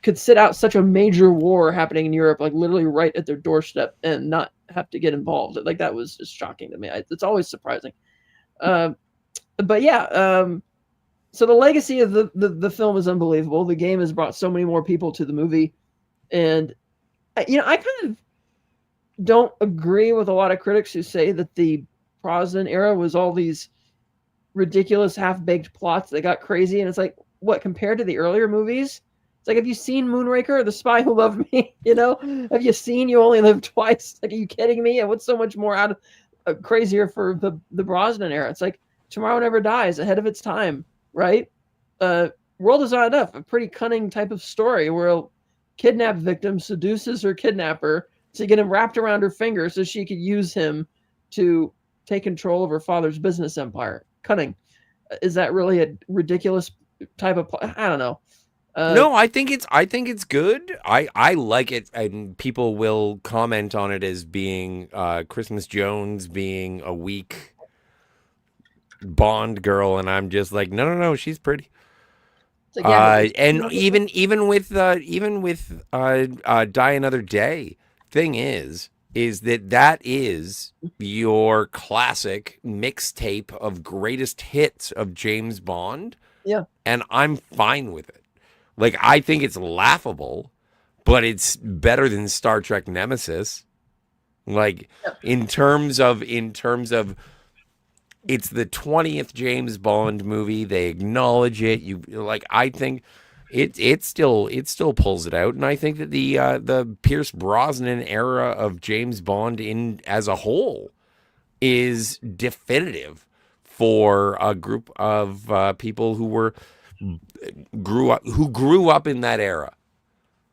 could sit out such a major war happening in Europe, like literally right at their doorstep, and not have to get involved. Like that was just shocking to me. It's always surprising. But yeah, so the legacy of the film is unbelievable. The game has brought so many more people to the movie, and I kind of don't agree with a lot of critics who say that the Brosnan era was all these ridiculous half-baked plots that got crazy, and it's like, what, compared to the earlier movies? It's like, have you seen Moonraker or The Spy Who Loved Me? Have you seen You Only Live Twice? Like, are you kidding me? And what's so much more crazier for the Brosnan era? It's like Tomorrow Never Dies, ahead of its time, right? World Is Not Enough, a pretty cunning type of story where a kidnapped victim seduces her kidnapper to get him wrapped around her finger so she could use him to take control of her father's business empire. Cunning. Is that really a ridiculous type of I don't know. No, I think it's good. I like it, and people will comment on it as being Christmas Jones being a weak Bond girl, and I'm just like, no, she's pretty. Like, yeah, and even with Die Another Day, thing is that is your classic mixtape of greatest hits of James Bond. Yeah. And I'm fine with it. Like, I think it's laughable, but it's better than Star Trek Nemesis. Like, yeah. in terms of it's the 20th James Bond movie. They acknowledge it. I think it still pulls it out, and I think that the Pierce Brosnan era of James Bond as a whole is definitive for a group of people who grew up in that era.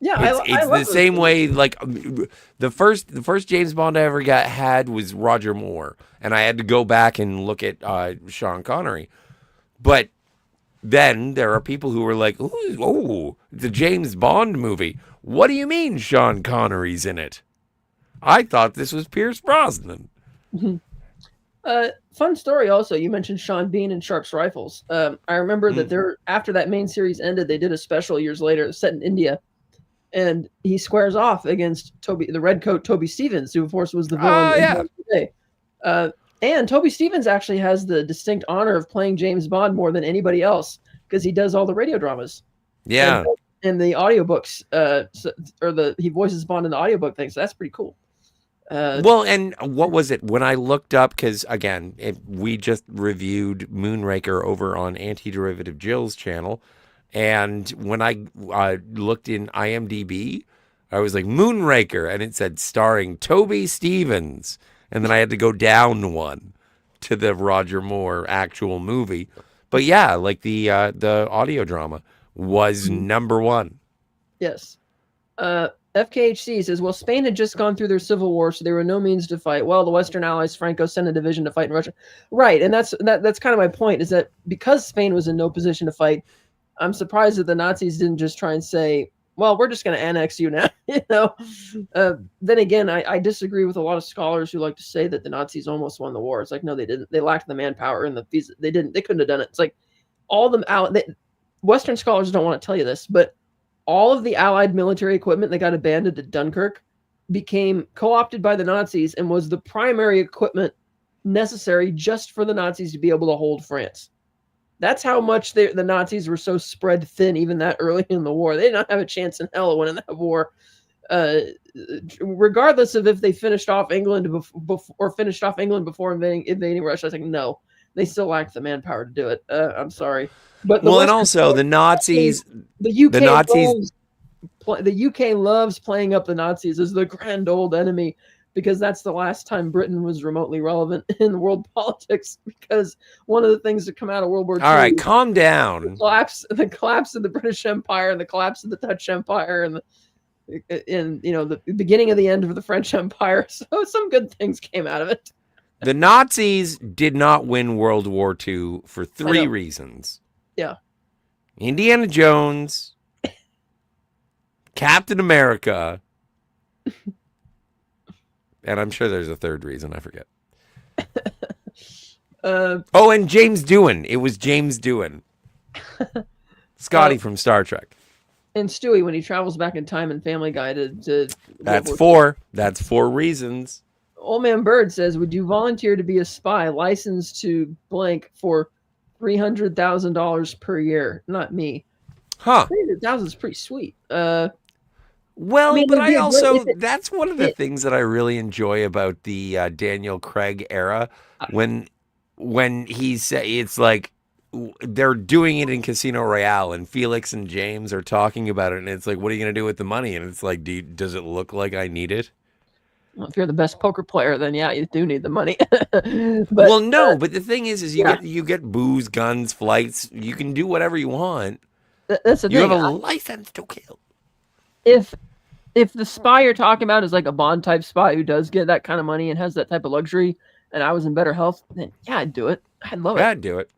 Yeah, it's the same way. Like the first James Bond I ever had was Roger Moore, and I had to go back and look at Sean Connery. But then there are people who were like, "Oh, it's a James Bond movie. What do you mean Sean Connery's in it? I thought this was Pierce Brosnan." Fun story. Also, you mentioned Sean Bean and Sharp's Rifles. I remember that after that main series ended, they did a special years later set in India. And he squares off against the redcoat Toby Stevens, who of course was the villain. And Toby Stevens actually has the distinct honor of playing James Bond more than anybody else because he does all the radio dramas. Yeah. And the audiobooks, he voices Bond in the audiobook thing. So that's pretty cool. Well, and what was it when I looked up? Because again, we just reviewed Moonraker over on Antiderivative Jill's channel. And when I looked in IMDb, I was like, Moonraker, and it said starring Toby Stevens. And then I had to go down one to the Roger Moore actual movie. But yeah, like the audio drama was number one. Yes. FKHC says, well, Spain had just gone through their civil war, so there were no means to fight. Well, the Western Allies, Franco sent a division to fight in Russia. Right, and that's kind of my point, is that because Spain was in no position to fight, I'm surprised that the Nazis didn't just try and say, well, we're just going to annex you now. Then again, I disagree with a lot of scholars who like to say that the Nazis almost won the war. It's like, no, they didn't. They lacked the manpower and the visa. They couldn't have done it. It's like all the Western scholars don't want to tell you this, but all of the Allied military equipment that got abandoned at Dunkirk became co-opted by the Nazis and was the primary equipment necessary just for the Nazis to be able to hold France. That's how much the Nazis were so spread thin even that early in the war. They did not have a chance in hell of winning that war. Regardless of if they finished off England before invading Russia, I think no, they still lacked the manpower to do it. I'm sorry, but and also the Nazis, the UK loves playing up the Nazis as the grand old enemy, because that's the last time Britain was remotely relevant in world politics. Because one of the things that come out of World War II. All right, calm down. The collapse of the British Empire, and the collapse of the Dutch Empire, and the beginning of the end of the French Empire. So some good things came out of it. The Nazis did not win World War II for three reasons. Yeah. Indiana Jones, Captain America, and I'm sure there's a third reason. I forget. And James Doohan. It was James Doohan. Scotty from Star Trek. And Stewie, when he travels back in time in Family Guy to World That's War II, four. That's four reasons. Old Man Bird says, "Would you volunteer to be a spy licensed to blank for $300,000 per year?" Not me. Huh. 300,000 is pretty sweet. I Well, mean, but it'd I be a great if also, that's one of the it. things that I really enjoy about the Daniel Craig era when he's it's like they're doing it in Casino Royale and Felix and James are talking about it and it's like, what are you going to do with the money? And it's like, does it look like I need it? Well, if you're the best poker player, then yeah, you do need the money. Well, But no, but the thing is yeah, you get booze, guns, flights. You can do whatever you want. that's the You have thing. a license to kill. If if the spy you're talking about is like a Bond type spy who does get that kind of money and has that type of luxury, and I was in better health, then yeah, I'd do it. I'd love Yeah, it. I'd do it.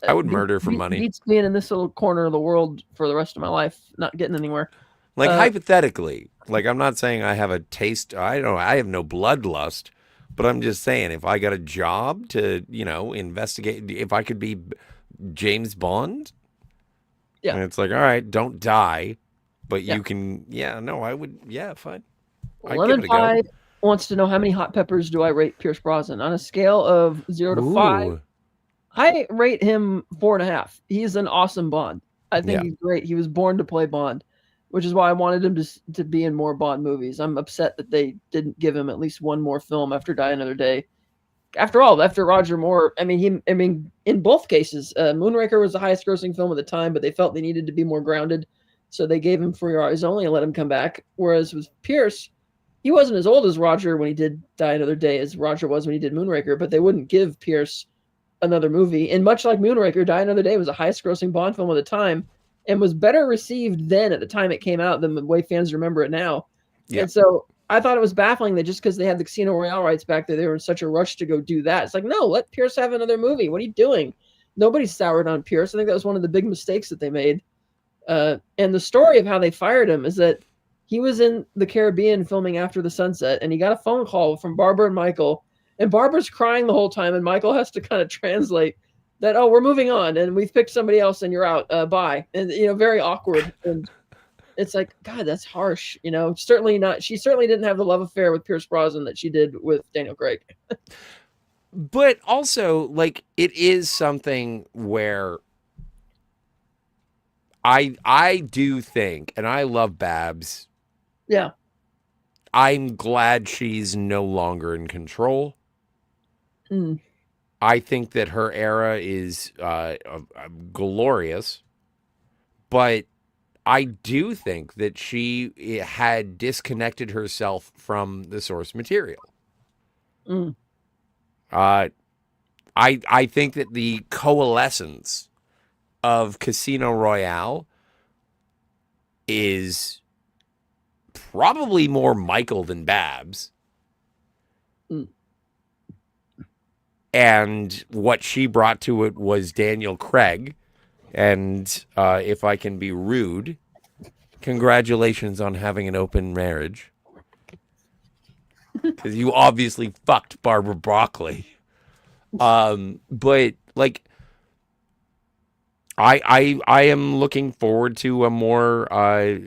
I would murder for money. Beats being in this little corner of the world for the rest of my life, not getting anywhere. Like Uh, hypothetically, like I'm not saying I have a taste. I don't. I have no bloodlust, but I'm just saying if I got a job to, investigate, if I could be James Bond, yeah, and it's like, all right, don't die, but yeah. you can. Yeah, no, I would. Yeah, fine. I'd give Lemon it a go. Pie wants to know how many hot peppers do I rate Pierce Brosnan on a scale of 0 to 5. Ooh, I rate him 4.5. He's an awesome Bond. I think yeah, he's great. He was born to play Bond, which is why I wanted him to be in more Bond movies. I'm upset that they didn't give him at least one more film after Die Another Day. After all, after Roger Moore, in both cases, Moonraker was the highest grossing film at the time, but they felt they needed to be more grounded, so they gave him For Your Eyes Only and let him come back. Whereas with Pierce, he wasn't as old as Roger when he did Die Another Day as Roger was when he did Moonraker, but they wouldn't give Pierce another movie. And much like Moonraker, Die Another Day was the highest grossing Bond film at the time and was better received then at the time it came out than the way fans remember it now. yeah. And so I thought it was baffling that just because they had the Casino Royale rights back there, they were in such a rush to go do that. It's like, no, let Pierce have another movie. What are you doing? Nobody's soured on Pierce. I think that was one of the big mistakes that they made. And the story of how they fired him is that he was in the Caribbean filming After the Sunset, and he got a phone call from Barbara and Michael, and Barbara's crying the whole time, and Michael has to kind of translate that, oh, we're moving on, and we've picked somebody else, and you're out. Bye. And, very awkward. And it's like, God, that's harsh. Certainly not. She certainly didn't have the love affair with Pierce Brosnan that she did with Daniel Craig. But also, like, it is something where I do think, and I love Babs. Yeah. I'm glad she's no longer in control. Mm. I think that her era is glorious, but I do think that she had disconnected herself from the source material. Mm. I think that the coalescence of Casino Royale is probably more Michael than Babs. Mm. And what she brought to it was Daniel Craig. And if I can be rude, congratulations on having an open marriage. Because you obviously fucked Barbara Broccoli. But like, I am looking forward to a more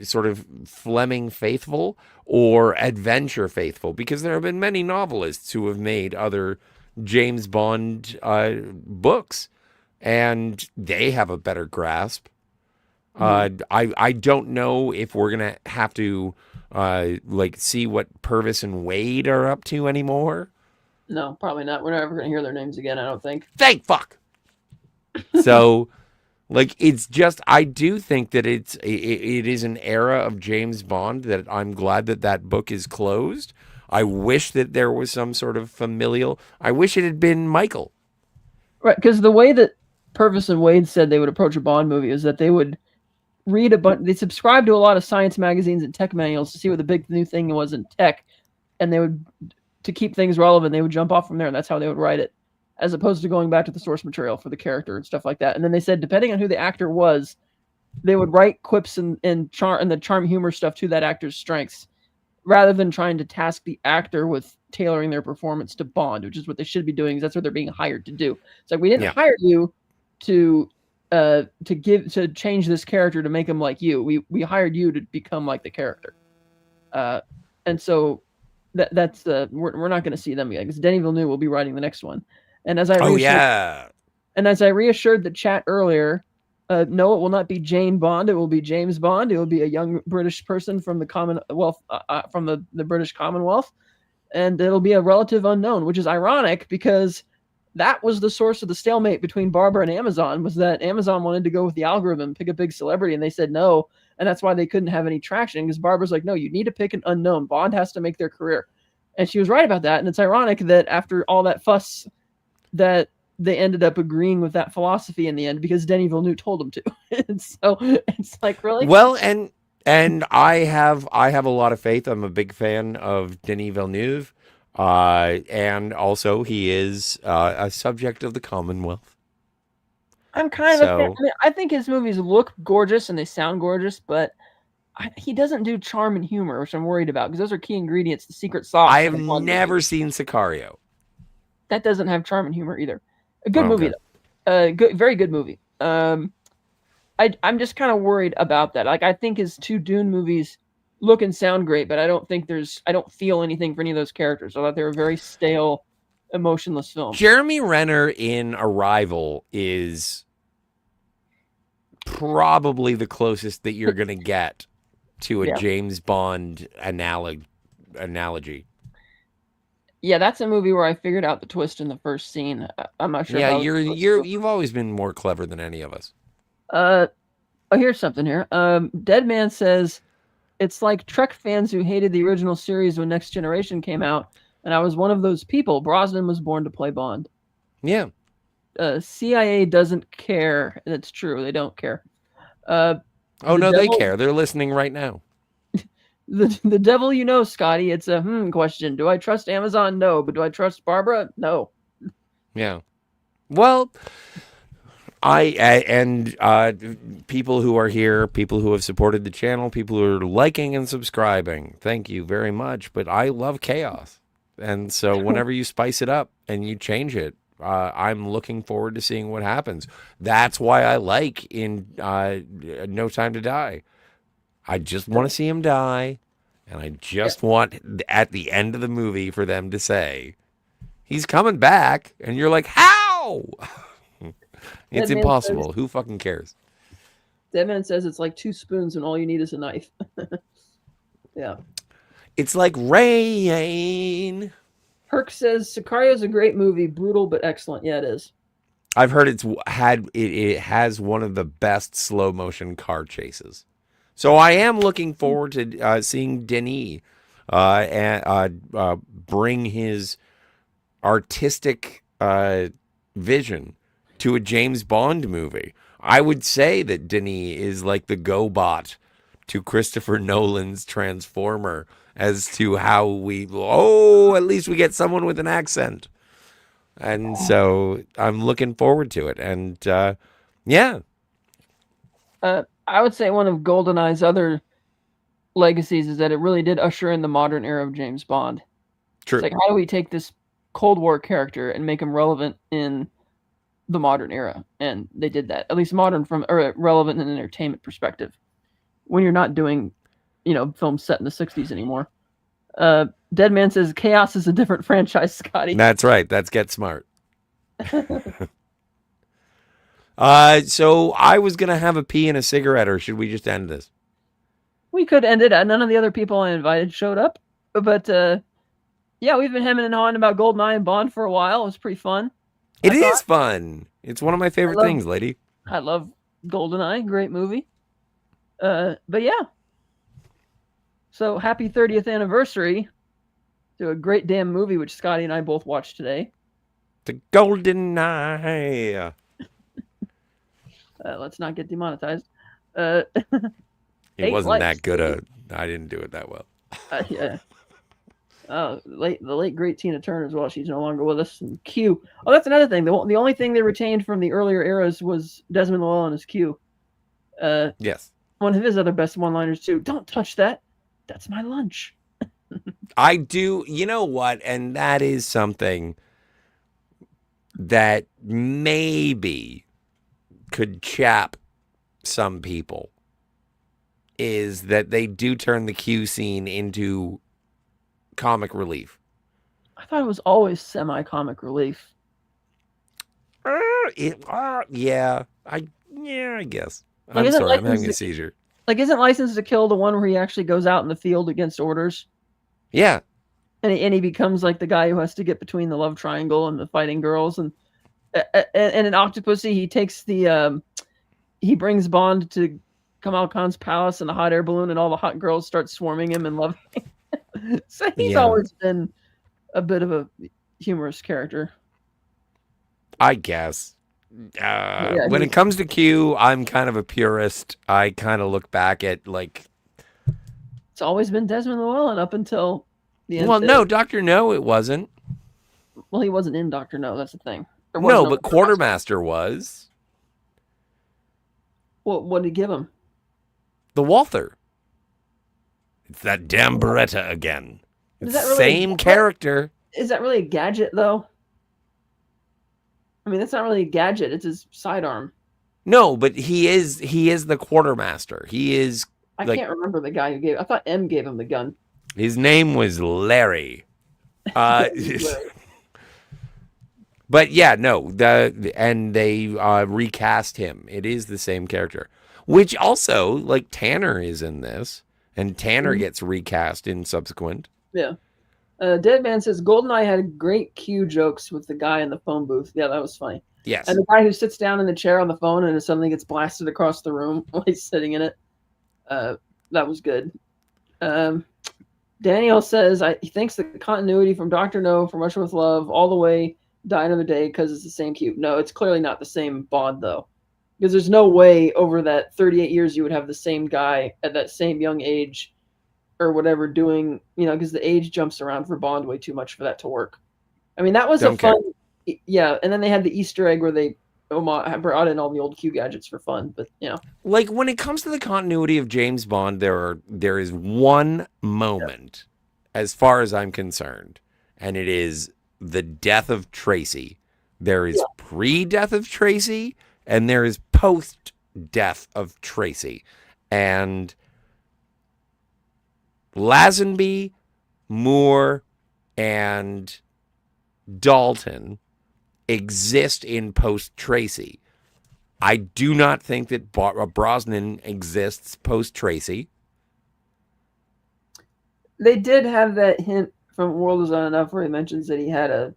sort of Fleming faithful or adventure faithful, because there have been many novelists who have made other James Bond books, and they have a better grasp. I don't know if we're gonna have to like see what Purvis and Wade are up to anymore. No, probably not. We're never going to hear their names again, I don't think. Thank fuck. So, like, it's just, I do think that it is an era of James Bond that I'm glad that that book is closed. I wish that there was some sort of familial. I wish it had been Michael. Right, because the way that Purvis and Wade said they would approach a Bond movie is that they would read a bunch. They subscribed to a lot of science magazines and tech manuals to see what the big new thing was in tech, and they would, to keep things relevant, they would jump off from there, and that's how they would write it, as opposed to going back to the source material for the character and stuff like that. And then they said, depending on who the actor was, they would write quips and the charm humor stuff to that actor's strengths, rather than trying to task the actor with tailoring their performance to Bond, which is what they should be doing, because that's what they're being hired to do. It's like, we didn't hire you to to change this character to make him like you. We hired you to become like the character. And so that's we're not going to see them again because Denis Villeneuve will be writing the next one. And as I Oh reassured, yeah. and as I reassured the chat earlier, no, it will not be Jane Bond. It will be James Bond. It will be a young British person from the Commonwealth, from the British Commonwealth, and it'll be a relative unknown, which is ironic because that was the source of the stalemate between Barbara and Amazon. Was that Amazon wanted to go with the algorithm, pick a big celebrity, and they said no, and that's why they couldn't have any traction because Barbara's like, no, you need to pick an unknown. Bond has to make their career, and she was right about that. And it's ironic that after all that fuss, that they ended up agreeing with that philosophy in the end because Denis Villeneuve told them to. And so it's like, really? Well, and I have a lot of faith. I'm a big fan of Denis Villeneuve, and also he is a subject of the Commonwealth. I'm kind of a fan. So I mean, I think his movies look gorgeous and they sound gorgeous, but he doesn't do charm and humor, which I'm worried about because those are key ingredients, the secret sauce I for have the Bond movie. never seen Sicario. That doesn't have charm and humor either. A good Oh, movie okay. though. Good, very good movie. I'm just kind of worried about that. Like, I think his two Dune movies look and sound great, but I don't feel anything for any of those characters. I thought they were very stale, emotionless films. Jeremy Renner in Arrival is probably the closest that you're going to get to a Yeah. James Bond analogy. Yeah, that's a movie where I figured out the twist in the first scene. I'm not sure. Yeah, If I was you've always been more clever than any of us. Oh, here's something here. Dead Man says it's like Trek fans who hated the original series when Next Generation came out, and I was one of those people. Brosnan was born to play Bond. Yeah. CIA doesn't care. That's true. They don't care. Oh The no, they devil- care. They're listening right now. The devil you know, Scotty. It's a question. Do I trust Amazon? No. But do I trust Barbara? No. Yeah. Well, and people who are here, people who have supported the channel, people who are liking and subscribing, thank you very much. But I love chaos. And so whenever you spice it up and you change it, I'm looking forward to seeing what happens. That's why I like in No Time to Die. I just want to see him die. And I just want at the end of the movie for them to say, he's coming back. And you're like, how? It's impossible. Who fucking cares? Deadman says it's like 2 spoons and all you need is a knife. Yeah. It's like rain. Herc says Sicario is a great movie, brutal but excellent. Yeah, it is. I've heard it has one of the best slow motion car chases. So I am looking forward to seeing Denis bring his artistic vision to a James Bond movie. I would say that Denis is like the GoBot to Christopher Nolan's Transformer as to how at least we get someone with an accent. And so I'm looking forward to it. And yeah. I would say one of GoldenEye's other legacies is that it really did usher in the modern era of James Bond. True. It's like, how do we take this Cold War character and make him relevant in the modern era? And they did that, at least modern or relevant in an entertainment perspective. When you're not doing, films set in the 60s anymore. Dead Man says Chaos is a different franchise, Scotty. That's right. That's Get Smart. So I was going to have a pee and a cigarette, or should we just end this? We could end it. None of the other people I invited showed up. But, yeah, we've been hemming and hawing about GoldenEye and Bond for a while. It was pretty fun. It is fun. It's one of my favorite things, lady. I love GoldenEye. Great movie. But, yeah. So, happy 30th anniversary to a great damn movie, which Scotty and I both watched today. The GoldenEye. Let's not get demonetized. It wasn't likes. that good. I didn't do it that well. Yeah. The late great Tina Turner as well. She's no longer with us. And Q. Oh, that's another thing. The only thing they retained from the earlier eras was Desmond Llewellyn as Q. Yes. One of his other best one-liners too. Don't touch that. That's my lunch. I do. You know what? And that is something that maybe could chap some people is that they do turn the Q scene into comic relief. I thought it was always semi-comic relief. Yeah, I guess. Like, I'm sorry, I'm having a seizure. isn't License to Kill the one where he actually goes out in the field against orders? Yeah, And he becomes like the guy who has to get between the love triangle and the fighting girls. And in Octopussy, he takes he brings Bond to Kamal Khan's palace in a hot air balloon, and all the hot girls start swarming him and loving him. So he's Yeah. always been a bit of a humorous character. I guess. When it comes to Q, I'm kind of a purist. I kind of look back at like. It's always been Desmond Llewellyn up until the end. Well, no, Dr. No, it wasn't. Well, he wasn't in Dr. No, that's the thing. No, but Quartermaster was. What did he give him? The Walther. It's that damn Beretta again. Same character. Is that really a gadget, though? I mean, that's not really a gadget. It's his sidearm. No, but he is the Quartermaster. He is. I can't remember the guy who gave. I thought M gave him the gun. His name was Larry. But yeah, no. And they recast him. It is the same character. Which also, like, Tanner is in this, and Tanner gets recast in subsequent. Yeah. Deadman says GoldenEye had great Q jokes with the guy in the phone booth. Yeah, that was funny. Yes. And the guy who sits down in the chair on the phone and suddenly gets blasted across the room while he's sitting in it. That was good. Daniel says he thinks the continuity from Dr. No, From Russia with Love, all the way Die Another Day because it's the same Q. No, it's clearly not the same Bond, though. Because there's no way over that 38 years you would have the same guy at that same young age or whatever doing, because the age jumps around for Bond way too much for that to work. I mean, that was fun. Yeah, and then they had the Easter egg where they brought in all the old Q gadgets for fun, but like when it comes to the continuity of James Bond, there is one moment, as far as I'm concerned, and it is the death of Tracy. There is pre-death of Tracy, and there is post-death of Tracy, and Lazenby, Moore, and Dalton exist in post-Tracy. I do not think that Brosnan exists post-Tracy. They did have that hint from World Is Not Enough where he mentions that he had a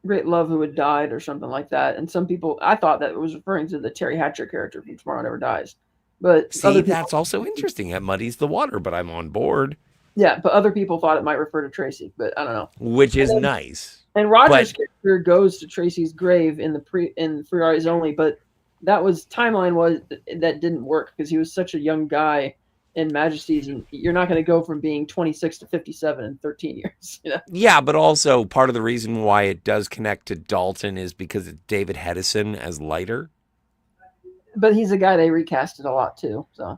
great love who had died or something like that. And some people, I thought that it was referring to the Terry Hatcher character from Tomorrow Never Dies. But see, that's also interesting. That muddies the water, but I'm on board. Yeah, but other people thought it might refer to Tracy, but I don't know. Which is nice. And Roger's character goes to Tracy's grave in Free Eyes Only, but that was that didn't work because he was such a young guy in Majesty's, and you're not going to go from being 26 to 57 in 13 years. Yeah, but also part of the reason why it does connect to Dalton is because it's David Hedison as Leiter. But he's a guy they recasted a lot too, so.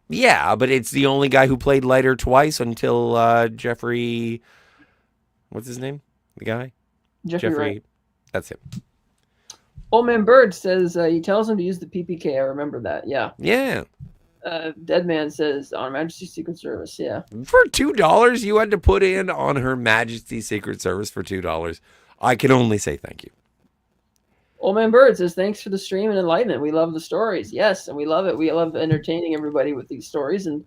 Yeah, but it's the only guy who played Leiter twice until Jeffrey. What's his name? The guy? Jeffrey Wright. That's him. Old Man Bird says he tells him to use the PPK. I remember that. Yeah. Yeah. Dead Man says on Majesty's Secret Service. Yeah. For $2, you had to put in on Her Majesty's Secret Service for $2. I can only say thank you. Old Man Bird says, thanks for the stream and enlightenment. We love the stories. Yes, and we love it. We love entertaining everybody with these stories. And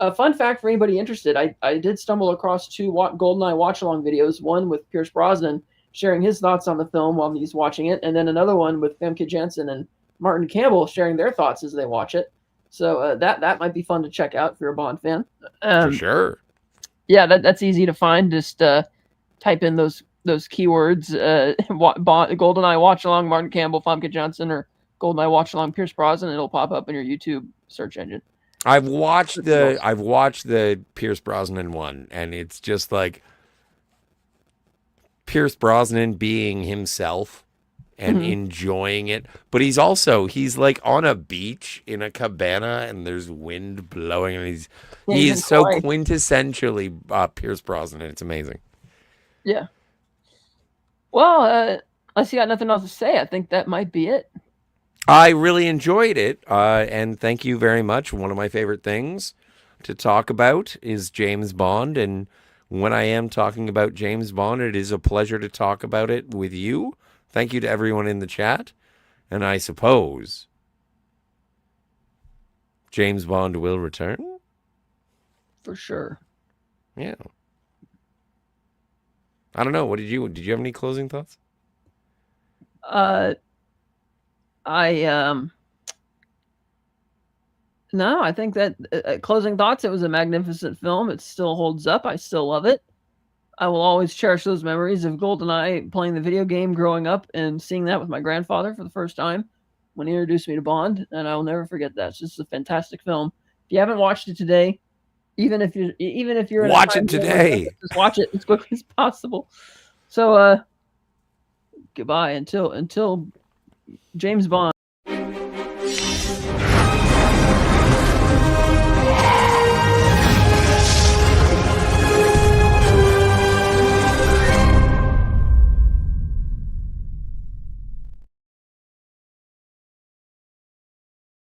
a fun fact for anybody interested, I did stumble across 2 GoldenEye watch-along videos, one with Pierce Brosnan sharing his thoughts on the film while he's watching it, and then another one with Famke Janssen and Martin Campbell sharing their thoughts as they watch it. So that might be fun to check out if you're a Bond fan. For sure. Yeah, that's easy to find. Just type in those keywords, GoldenEye watch along Martin Campbell, Famke Janssen, or GoldenEye watch along Pierce Brosnan. It'll pop up in your YouTube search engine. I've watched the Pierce Brosnan one, and it's just like Pierce Brosnan being himself and enjoying it. But he's like on a beach in a cabana, and there's wind blowing, and he's so quintessentially Pierce Brosnan. It's amazing. Yeah. Well, unless you got nothing else to say, I think that might be it. I really enjoyed it, and thank you very much. One of my favorite things to talk about is James Bond, and when I am talking about James Bond, it is a pleasure to talk about it with you. Thank you to everyone in the chat, and I suppose James Bond will return. For sure. Yeah. I don't know. What did you have any closing thoughts? I No, I think that closing thoughts. It was a magnificent film. It still holds up. I still love it. I will always cherish those memories of GoldenEye, playing the video game growing up and seeing that with my grandfather for the first time when he introduced me to Bond, and I will never forget that. It's just a fantastic film. If you haven't watched it today, even if you're in a Watch time it zone like this, today. just watch it as quickly as possible. So goodbye until James Bond